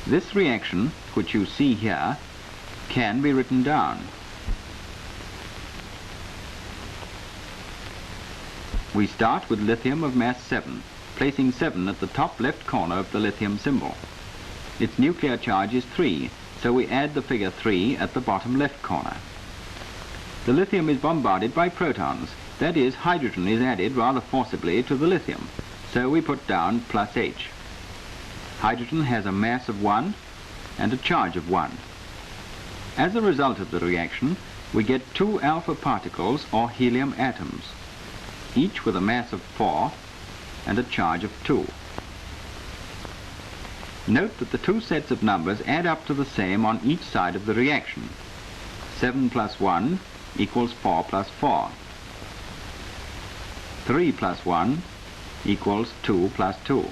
This reaction, which you see here, can be written down. We start with lithium of mass 7, placing 7 at the top left corner of the lithium symbol. Its nuclear charge is 3, so we add the figure 3 at the bottom left corner. The lithium is bombarded by protons, that is, hydrogen is added rather forcibly to the lithium, so we put down plus H. Hydrogen has a mass of 1 and a charge of 1. As a result of the reaction, we get 2 alpha particles or helium atoms, each with a mass of 4 and a charge of 2. Note that the 2 sets of numbers add up to the same on each side of the reaction. 7 plus 1 equals 4 plus 4. 3 plus 1 equals 2 plus 2.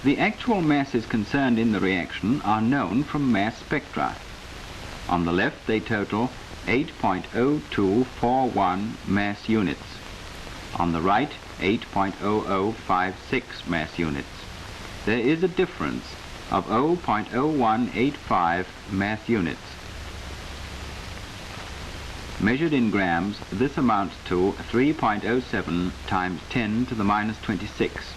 The actual masses concerned in the reaction are known from mass spectra. On the left, they total 8.0241 mass units. On the right, 8.0056 mass units. There is a difference of 0.0185 mass units. Measured in grams, this amounts to 3.07 times 10 to the minus 26.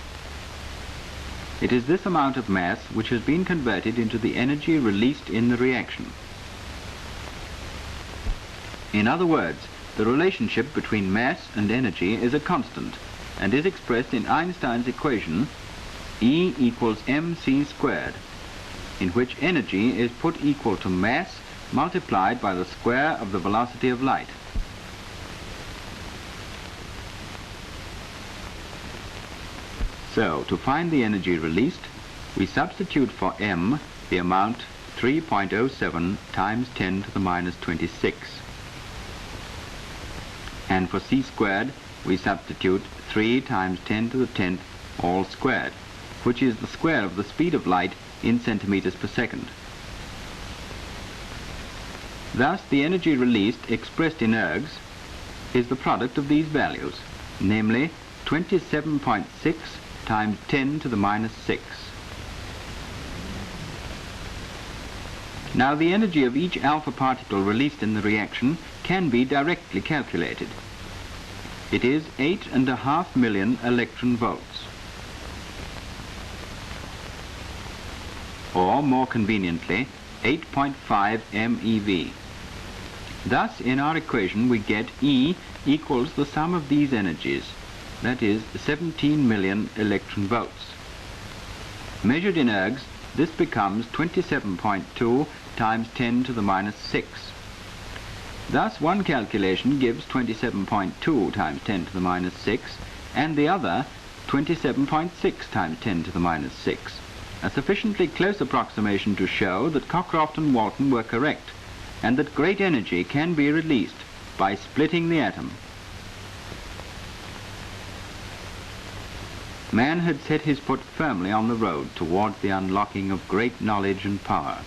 It is this amount of mass which has been converted into the energy released in the reaction. In other words, the relationship between mass and energy is a constant and is expressed in Einstein's equation E equals mc squared, in which energy is put equal to mass multiplied by the square of the velocity of light. So, to find the energy released, we substitute for m the amount 3.07 times 10 to the minus 26. And for c squared, we substitute 3 times 10 to the 10th all squared, which is the square of the speed of light in centimeters per second. Thus, the energy released, expressed in ergs, is the product of these values, namely 27.6 times 10 to the minus 6. Now the energy of each alpha particle released in the reaction can be directly calculated. It is 8.5 million electron volts. Or, more conveniently, 8.5 MeV. Thus, in our equation, we get E equals the sum of these energies, that is, 17 million electron volts. Measured in ergs, this becomes 27.2 times 10 to the minus 6. Thus, one calculation gives 27.2 times 10 to the minus 6, and the other 27.6 times 10 to the minus 6. A sufficiently close approximation to show that Cockcroft and Walton were correct, and that great energy can be released by splitting the atom. Man had set his foot firmly on the road towards the unlocking of great knowledge and power.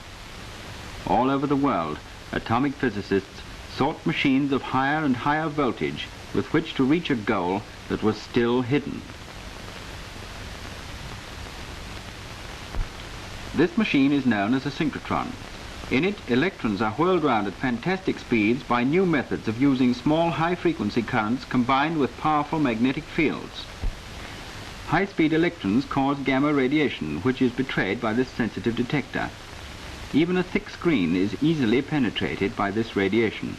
All over the world, atomic physicists sought machines of higher and higher voltage with which to reach a goal that was still hidden. This machine is known as a synchrotron. In it, electrons are whirled round at fantastic speeds by new methods of using small high-frequency currents combined with powerful magnetic fields. High-speed electrons cause gamma radiation, which is betrayed by this sensitive detector. Even a thick screen is easily penetrated by this radiation.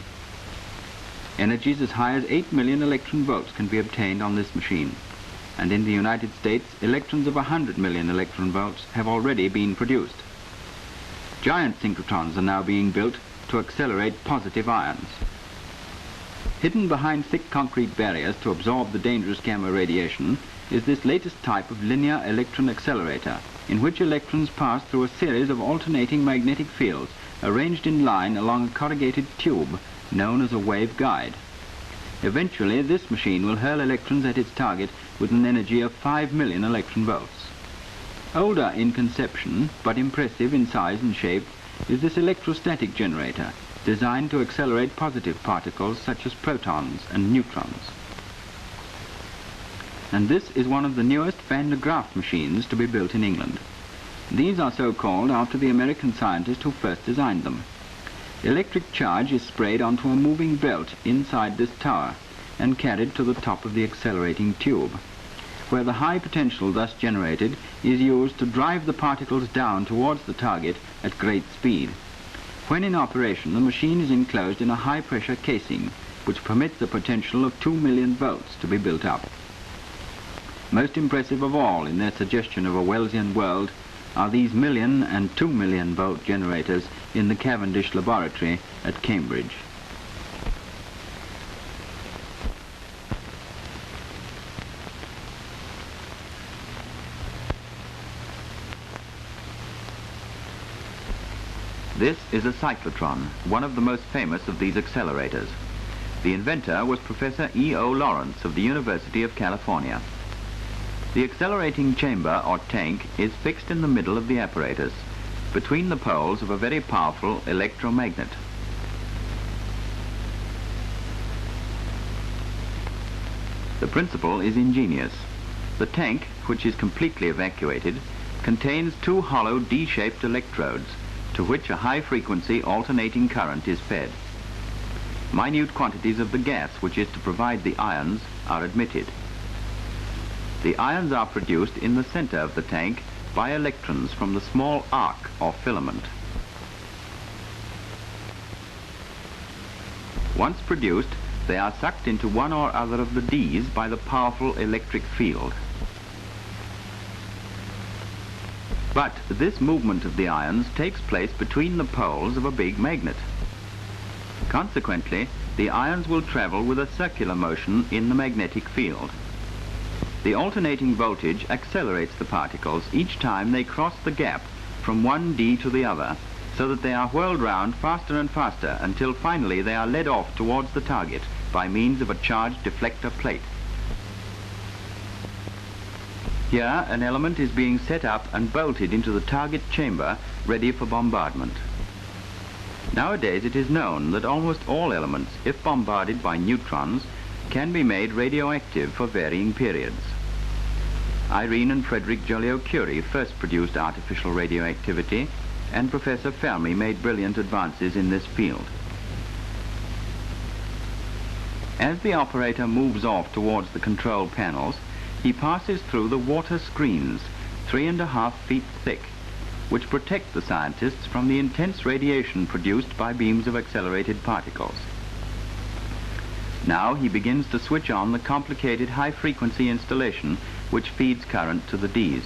Energies as high as 8 million electron volts can be obtained on this machine. And in the United States, electrons of 100 million electron volts have already been produced. Giant synchrotrons are now being built to accelerate positive ions. Hidden behind thick concrete barriers to absorb the dangerous gamma radiation is this latest type of linear electron accelerator, in which electrons pass through a series of alternating magnetic fields arranged in line along a corrugated tube known as a waveguide. Eventually, this machine will hurl electrons at its target with an energy of 5 million electron volts. Older in conception, but impressive in size and shape, is this electrostatic generator, designed to accelerate positive particles such as protons and neutrons. And this is one of the newest Van de Graaff machines to be built in England. These are so called after the American scientist who first designed them. Electric charge is sprayed onto a moving belt inside this tower and carried to the top of the accelerating tube, where the high potential thus generated is used to drive the particles down towards the target at great speed. When in operation, the machine is enclosed in a high-pressure casing, which permits a potential of 2 million volts to be built up. Most impressive of all in their suggestion of a Wellesian world are these 1 million and 2 million volt generators in the Cavendish laboratory at Cambridge. This is a cyclotron, one of the most famous of these accelerators. The inventor was Professor E.O. Lawrence of the University of California. The accelerating chamber or tank is fixed in the middle of the apparatus, between the poles of a very powerful electromagnet. The principle is ingenious. The tank, which is completely evacuated, contains two hollow D-shaped electrodes to which a high-frequency alternating current is fed. Minute quantities of the gas which is to provide the ions are admitted. The ions are produced in the center of the tank by electrons from the small arc or filament. Once produced, they are sucked into one or other of the Ds by the powerful electric field. But this movement of the ions takes place between the poles of a big magnet. Consequently, the ions will travel with a circular motion in the magnetic field. The alternating voltage accelerates the particles each time they cross the gap from one D to the other, so that they are whirled round faster and faster until finally they are led off towards the target by means of a charged deflector plate. Here, an element is being set up and bolted into the target chamber, ready for bombardment. Nowadays it is known that almost all elements, if bombarded by neutrons, can be made radioactive for varying periods. Irene and Frederick Joliot-Curie first produced artificial radioactivity, and Professor Fermi made brilliant advances in this field. As the operator moves off towards the control panels, he passes through the water screens, 3.5 feet thick, which protect the scientists from the intense radiation produced by beams of accelerated particles. Now he begins to switch on the complicated high-frequency installation which feeds current to the Ds.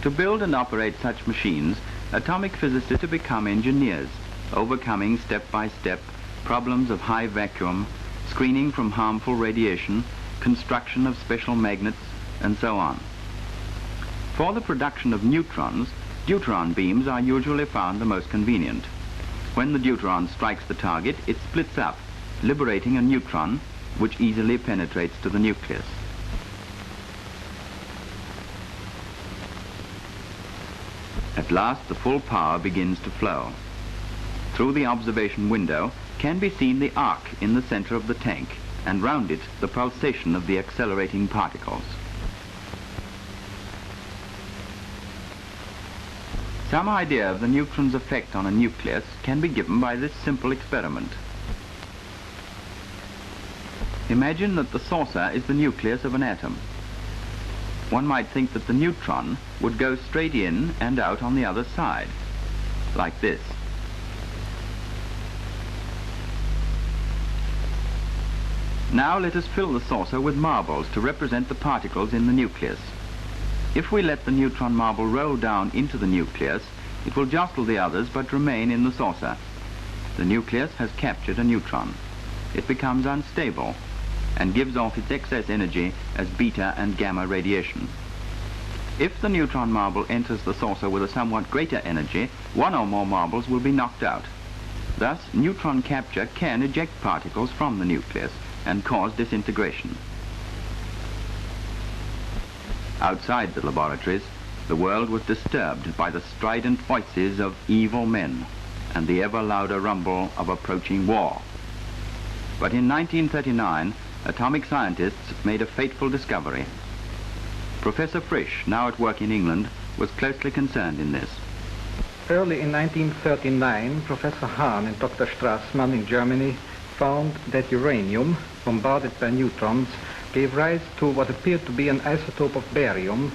To build and operate such machines, atomic physicists are to become engineers, overcoming step by step problems of high vacuum, screening from harmful radiation, construction of special magnets, and so on. For the production of neutrons, deuteron beams are usually found the most convenient. When the deuteron strikes the target, it splits up, liberating a neutron which easily penetrates to the nucleus. At last, the full power begins to flow. Through the observation window can be seen the arc in the center of the tank, and round it the pulsation of the accelerating particles. Some idea of the neutron's effect on a nucleus can be given by this simple experiment. Imagine that the saucer is the nucleus of an atom. One might think that the neutron would go straight in and out on the other side, like this. Now let us fill the saucer with marbles to represent the particles in the nucleus. If we let the neutron marble roll down into the nucleus, it will jostle the others but remain in the saucer. The nucleus has captured a neutron. It becomes unstable and gives off its excess energy as beta and gamma radiation. If the neutron marble enters the saucer with a somewhat greater energy, one or more marbles will be knocked out. Thus, neutron capture can eject particles from the nucleus and cause disintegration. Outside the laboratories, the world was disturbed by the strident voices of evil men and the ever louder rumble of approaching war. But in 1939, atomic scientists made a fateful discovery. Professor Frisch, now at work in England, was closely concerned in this. Early in 1939, Professor Hahn and Dr. Strassmann in Germany found that uranium, bombarded by neutrons, gave rise to what appeared to be an isotope of barium,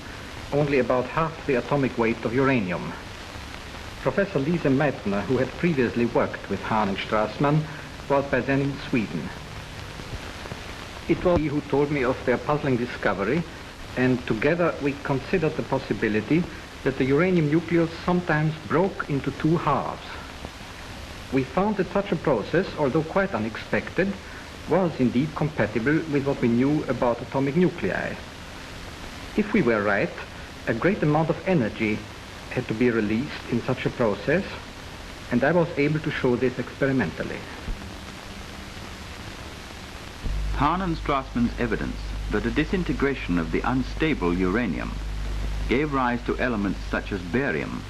only about half the atomic weight of uranium. Professor Lise Meitner, who had previously worked with Hahn and Strassmann, was by then in Sweden. It was he who told me of their puzzling discovery, and together we considered the possibility that the uranium nucleus sometimes broke into two halves. We found that such a process, although quite unexpected, was indeed compatible with what we knew about atomic nuclei. If we were right, a great amount of energy had to be released in such a process, and I was able to show this experimentally. Hahn and Strassmann's evidence that a disintegration of the unstable uranium gave rise to elements such as barium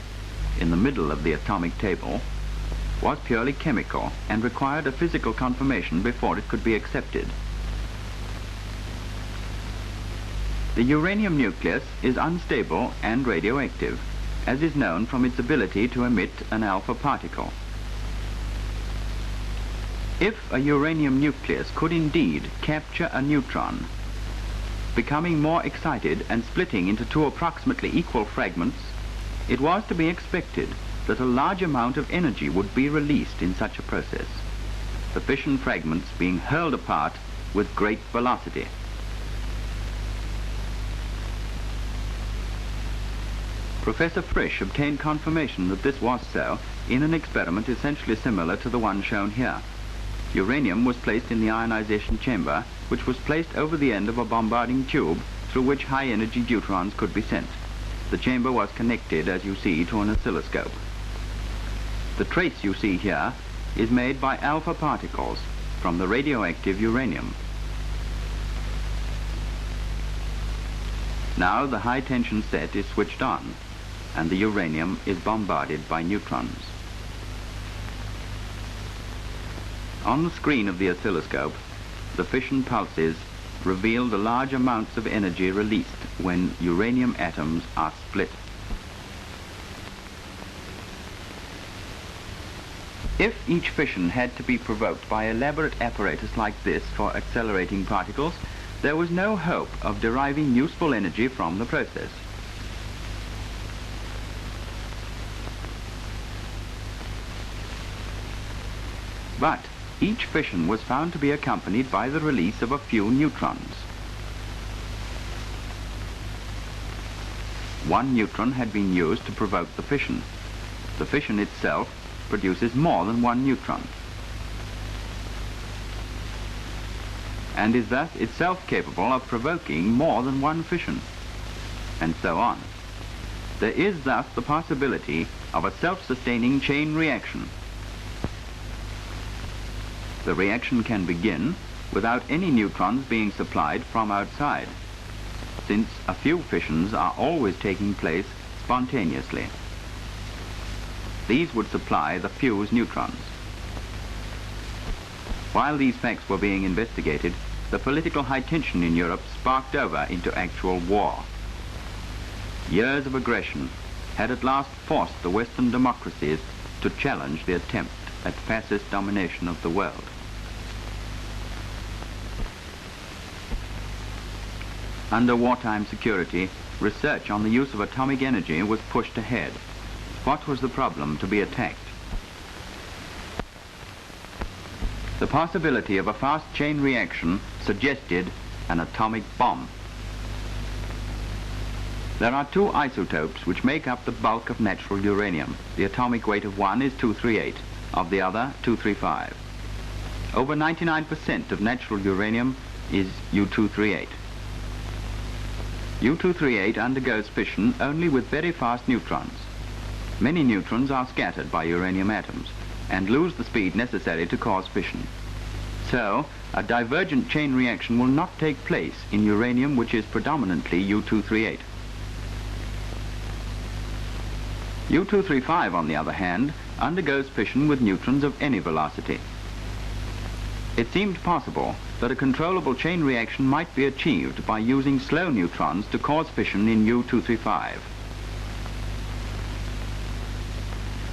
in the middle of the atomic table was purely chemical and required a physical confirmation before it could be accepted. The uranium nucleus is unstable and radioactive, as is known from its ability to emit an alpha particle. If a uranium nucleus could indeed capture a neutron, becoming more excited and splitting into two approximately equal fragments, it was to be expected that a large amount of energy would be released in such a process, the fission fragments being hurled apart with great velocity. Professor Frisch obtained confirmation that this was so in an experiment essentially similar to the one shown here. Uranium was placed in the ionization chamber, which was placed over the end of a bombarding tube through which high-energy deuterons could be sent. The chamber was connected, as you see, to an oscilloscope. The trace you see here is made by alpha particles from the radioactive uranium. Now the high-tension set is switched on, and the uranium is bombarded by neutrons. On the screen of the oscilloscope, the fission pulses reveal the large amounts of energy released when uranium atoms are split. If each fission had to be provoked by elaborate apparatus like this for accelerating particles, there was no hope of deriving useful energy from the process. But each fission was found to be accompanied by the release of a few neutrons. One neutron had been used to provoke the fission. The fission itself produces more than one neutron, and is thus itself capable of provoking more than one fission, and so on. There is thus the possibility of a self-sustaining chain reaction. The reaction can begin without any neutrons being supplied from outside, since a few fissions are always taking place spontaneously. These would supply the fused neutrons. While these facts were being investigated, the political high tension in Europe sparked over into actual war. Years of aggression had at last forced the Western democracies to challenge the attempt at fascist domination of the world. Under wartime security, research on the use of atomic energy was pushed ahead. What was the problem to be attacked? The possibility of a fast chain reaction suggested an atomic bomb. There are two isotopes which make up the bulk of natural uranium. The atomic weight of one is 238, of the other 235. Over 99% of natural uranium is U-238. U-238 undergoes fission only with very fast neutrons. Many neutrons are scattered by uranium atoms and lose the speed necessary to cause fission. So, a divergent chain reaction will not take place in uranium which is predominantly U-238. U-235, on the other hand, undergoes fission with neutrons of any velocity. It seemed possible that a controllable chain reaction might be achieved by using slow neutrons to cause fission in U-235.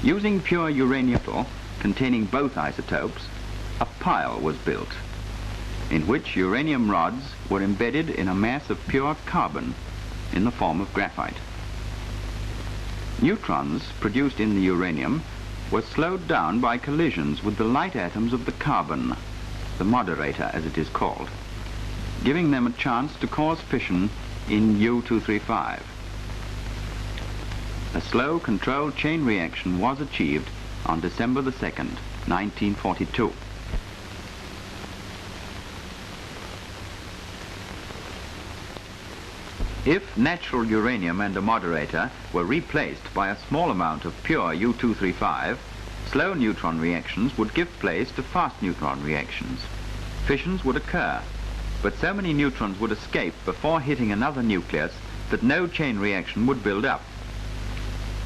Using pure uranium containing both isotopes, a pile was built, in which uranium rods were embedded in a mass of pure carbon in the form of graphite. Neutrons produced in the uranium were slowed down by collisions with the light atoms of the carbon, the moderator as it is called, giving them a chance to cause fission in U-235. A slow, controlled chain reaction was achieved on December the 2nd, 1942. If natural uranium and a moderator were replaced by a small amount of pure U-235, slow neutron reactions would give place to fast neutron reactions. Fissions would occur, but so many neutrons would escape before hitting another nucleus that no chain reaction would build up.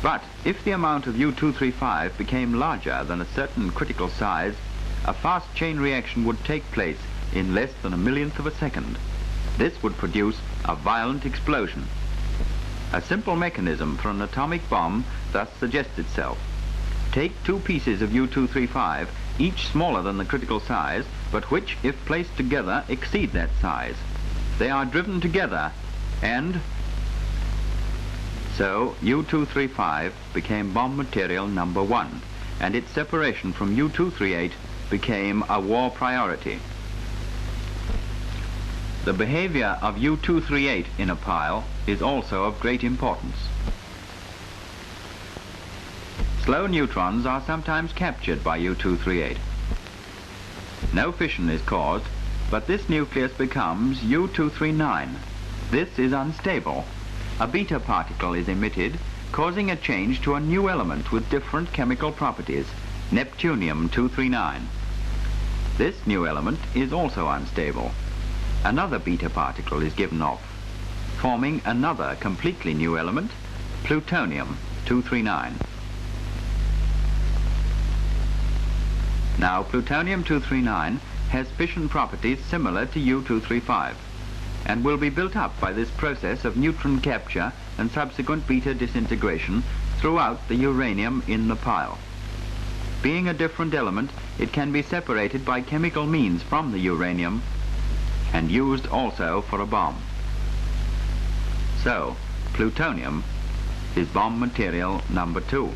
But if the amount of U-235 became larger than a certain critical size, a fast chain reaction would take place in less than a millionth of a second. This would produce a violent explosion. A simple mechanism for an atomic bomb thus suggests itself. Take two pieces of U-235, each smaller than the critical size, but which, if placed together, exceed that size. They are driven together, and so U-235 became bomb material number 1, and its separation from U-238 became a war priority. The behavior of U-238 in a pile is also of great importance. Slow neutrons are sometimes captured by U-238. No fission is caused, but this nucleus becomes U-239. This is unstable. A beta particle is emitted, causing a change to a new element with different chemical properties, Neptunium-239. This new element is also unstable. Another beta particle is given off, forming another completely new element, Plutonium-239. Now, Plutonium-239 has fission properties similar to U-235 and will be built up by this process of neutron capture and subsequent beta disintegration throughout the uranium in the pile. Being a different element, it can be separated by chemical means from the uranium and used also for a bomb. So, plutonium is bomb material number 2.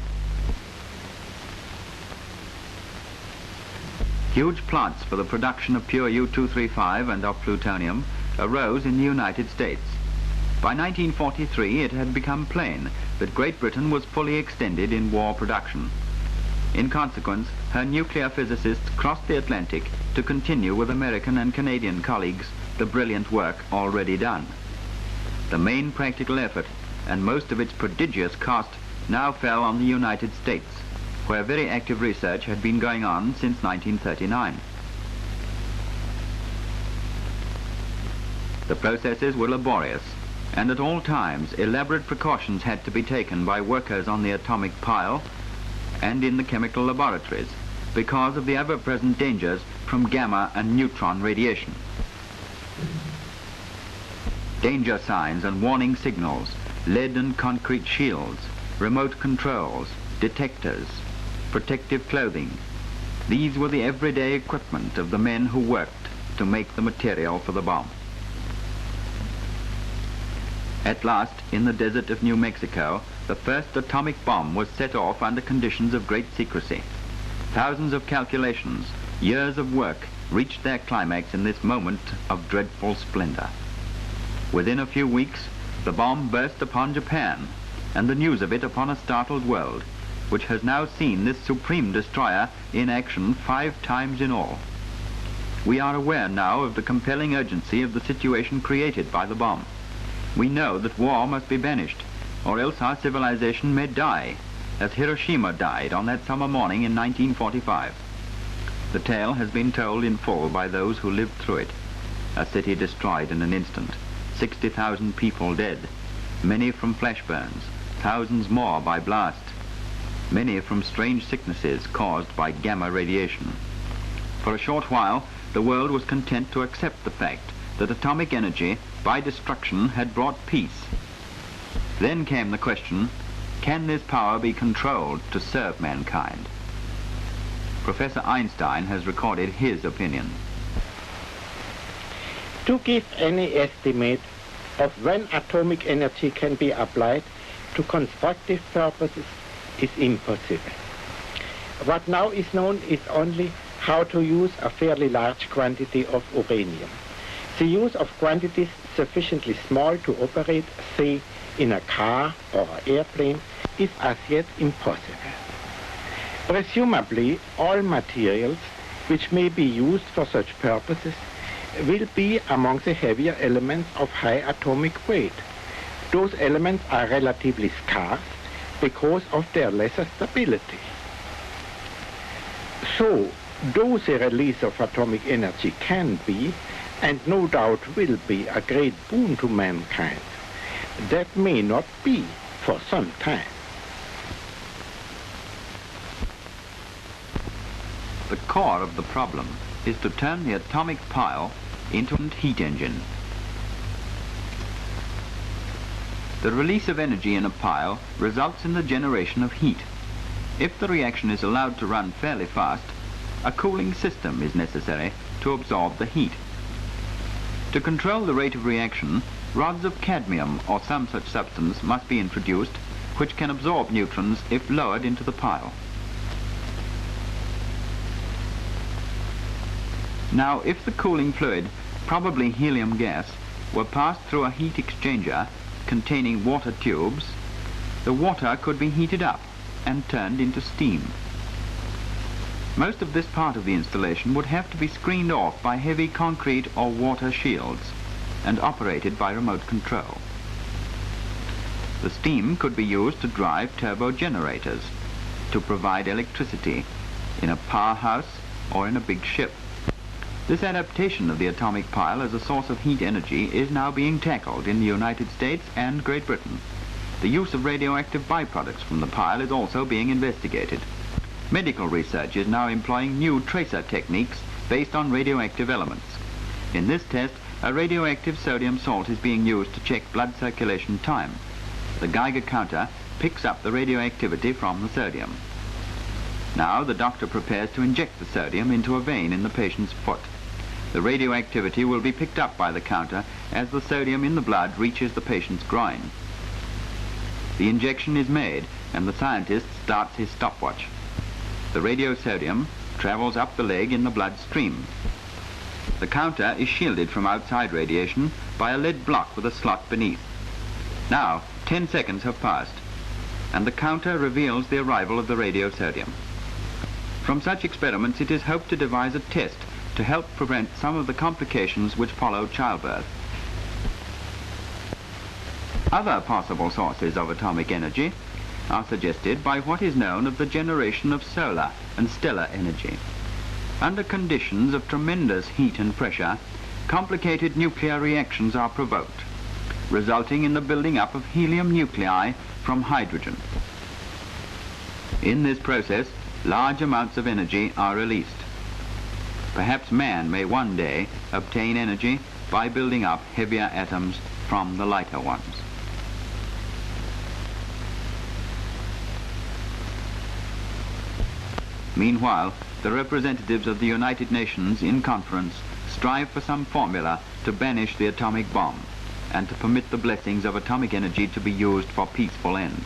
Huge plants for the production of pure U-235 and of plutonium arose in the United States. By 1943, it had become plain that Great Britain was fully extended in war production. In consequence, her nuclear physicists crossed the Atlantic to continue with American and Canadian colleagues the brilliant work already done. The main practical effort and most of its prodigious cost now fell on the United States, where very active research had been going on since 1939. The processes were laborious, and at all times elaborate precautions had to be taken by workers on the atomic pile and in the chemical laboratories because of the ever-present dangers from gamma and neutron radiation. Danger signs and warning signals, lead and concrete shields, remote controls, detectors, protective clothing. These were the everyday equipment of the men who worked to make the material for the bomb. At last, in the desert of New Mexico, the first atomic bomb was set off under conditions of great secrecy. Thousands of calculations, years of work, reached their climax in this moment of dreadful splendor. Within a few weeks, the bomb burst upon Japan, and the news of it upon a startled world, which has now seen this supreme destroyer in action 5 times in all. We are aware now of the compelling urgency of the situation created by the bomb. We know that war must be banished, or else our civilization may die, as Hiroshima died on that summer morning in 1945. The tale has been told in full by those who lived through it. A city destroyed in an instant, 60,000 people dead, many from flash burns, thousands more by blast, many from strange sicknesses caused by gamma radiation. For a short while, the world was content to accept the fact that atomic energy, by destruction, had brought peace. Then came the question, can this power be controlled to serve mankind? Professor Einstein has recorded his opinion. To give any estimate of when atomic energy can be applied to constructive purposes is impossible. What now is known is only how to use a fairly large quantity of uranium. The use of quantities sufficiently small to operate, say, in a car or an airplane, is as yet impossible. Presumably, all materials which may be used for such purposes will be among the heavier elements of high atomic weight. Those elements are relatively scarce because of their lesser stability. So, though the release of atomic energy can be, and no doubt will be, a great boon to mankind, that may not be for some time. The core of the problem is to turn the atomic pile into a heat engine. The release of energy in a pile results in the generation of heat. If the reaction is allowed to run fairly fast, a cooling system is necessary to absorb the heat. To control the rate of reaction, rods of cadmium or some such substance must be introduced, which can absorb neutrons if lowered into the pile. Now, if the cooling fluid, probably helium gas, were passed through a heat exchanger containing water tubes, the water could be heated up and turned into steam. Most of this part of the installation would have to be screened off by heavy concrete or water shields and operated by remote control. The steam could be used to drive turbo generators to provide electricity in a powerhouse or in a big ship. This adaptation of the atomic pile as a source of heat energy is now being tackled in the United States and Great Britain. The use of radioactive byproducts from the pile is also being investigated. Medical research is now employing new tracer techniques based on radioactive elements. In this test, a radioactive sodium salt is being used to check blood circulation time. The Geiger counter picks up the radioactivity from the sodium. Now the doctor prepares to inject the sodium into a vein in the patient's foot. The radioactivity will be picked up by the counter as the sodium in the blood reaches the patient's groin. The injection is made and the scientist starts his stopwatch. The radiosodium travels up the leg in the blood stream. The counter is shielded from outside radiation by a lead block with a slot beneath. Now, 10 seconds have passed, and the counter reveals the arrival of the radiosodium. From such experiments, it is hoped to devise a test to help prevent some of the complications which follow childbirth. Other possible sources of atomic energy are suggested by what is known of the generation of solar and stellar energy. Under conditions of tremendous heat and pressure, complicated nuclear reactions are provoked, resulting in the building up of helium nuclei from hydrogen. In this process, large amounts of energy are released. Perhaps man may one day obtain energy by building up heavier atoms from the lighter ones. Meanwhile, the representatives of the United Nations in conference strive for some formula to banish the atomic bomb and to permit the blessings of atomic energy to be used for peaceful ends.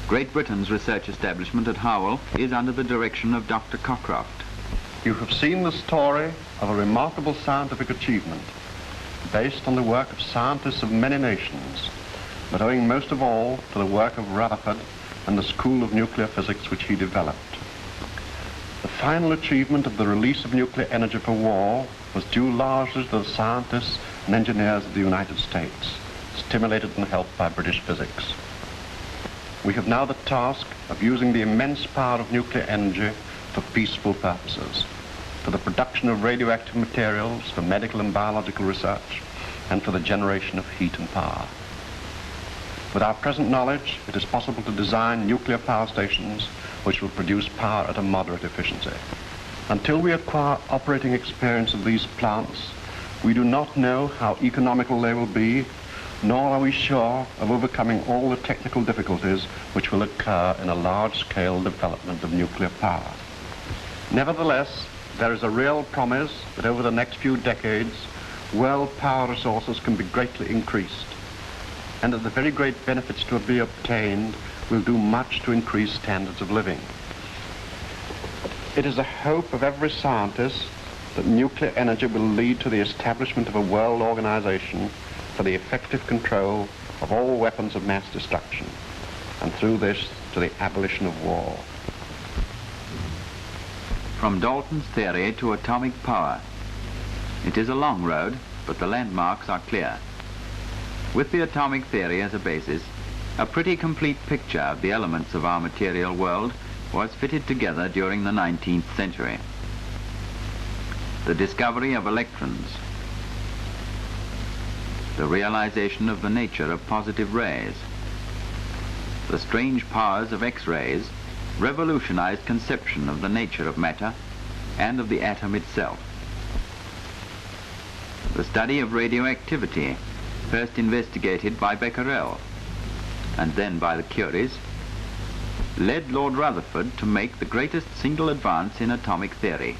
Great Britain's research establishment at Howell is under the direction of Dr. Cockcroft. You have seen the story of a remarkable scientific achievement based on the work of scientists of many nations, but owing most of all to the work of Rutherford and the School of Nuclear Physics which he developed. The final achievement of the release of nuclear energy for war was due largely to the scientists and engineers of the United States, stimulated and helped by British physics. We have now the task of using the immense power of nuclear energy for peaceful purposes, for the production of radioactive materials, for medical and biological research, and for the generation of heat and power. With our present knowledge, it is possible to design nuclear power stations which will produce power at a moderate efficiency. Until we acquire operating experience of these plants, we do not know how economical they will be, nor are we sure of overcoming all the technical difficulties which will occur in a large-scale development of nuclear power. Nevertheless, there is a real promise that over the next few decades, world power resources can be greatly increased, and that the very great benefits to be obtained will do much to increase standards of living. It is a hope of every scientist that nuclear energy will lead to the establishment of a world organization for the effective control of all weapons of mass destruction, and through this to the abolition of war. From Dalton's theory to atomic power. It is a long road, but the landmarks are clear. With the atomic theory as a basis, a pretty complete picture of the elements of our material world was fitted together during the 19th century. The discovery of electrons, the realization of the nature of positive rays, the strange powers of X-rays revolutionized conception of the nature of matter and of the atom itself. The study of radioactivity, first investigated by Becquerel and then by the Curies, led Lord Rutherford to make the greatest single advance in atomic theory.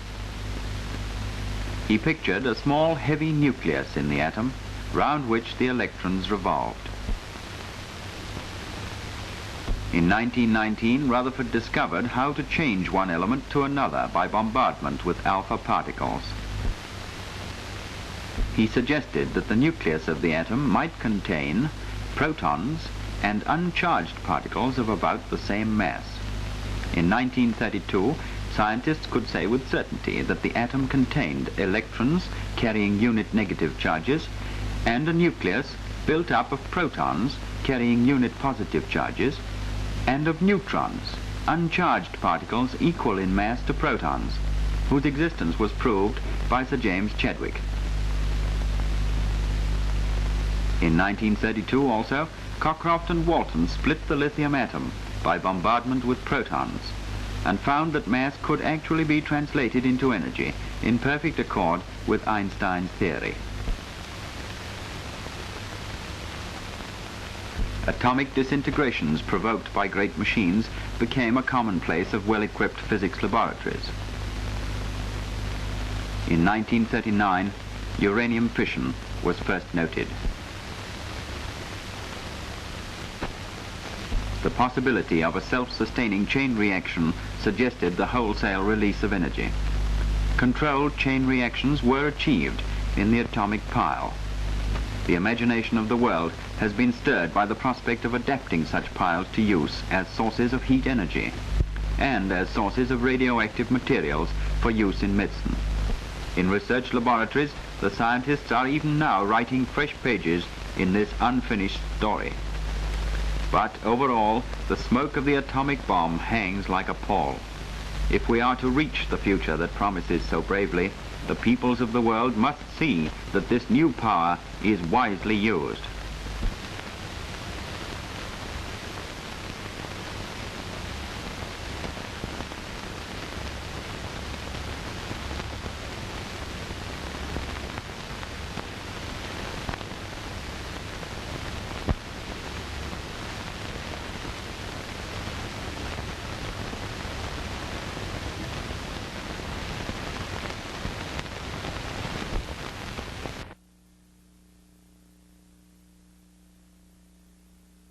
He pictured a small heavy nucleus in the atom round which the electrons revolved. In 1919, Rutherford discovered how to change one element to another by bombardment with alpha particles. He suggested that the nucleus of the atom might contain protons and uncharged particles of about the same mass. In 1932, scientists could say with certainty that the atom contained electrons carrying unit negative charges and a nucleus built up of protons carrying unit positive charges and of neutrons, uncharged particles equal in mass to protons, whose existence was proved by Sir James Chadwick. In 1932 also, Cockcroft and Walton split the lithium atom by bombardment with protons and found that mass could actually be translated into energy in perfect accord with Einstein's theory. Atomic disintegrations provoked by great machines became a commonplace of well-equipped physics laboratories. In 1939, uranium fission was first noted. The possibility of a self-sustaining chain reaction suggested the wholesale release of energy. Controlled chain reactions were achieved in the atomic pile. The imagination of the world has been stirred by the prospect of adapting such piles to use as sources of heat energy and as sources of radioactive materials for use in medicine. In research laboratories, the scientists are even now writing fresh pages in this unfinished story. But overall, the smoke of the atomic bomb hangs like a pall. If we are to reach the future that promises so bravely, the peoples of the world must see that this new power is wisely used.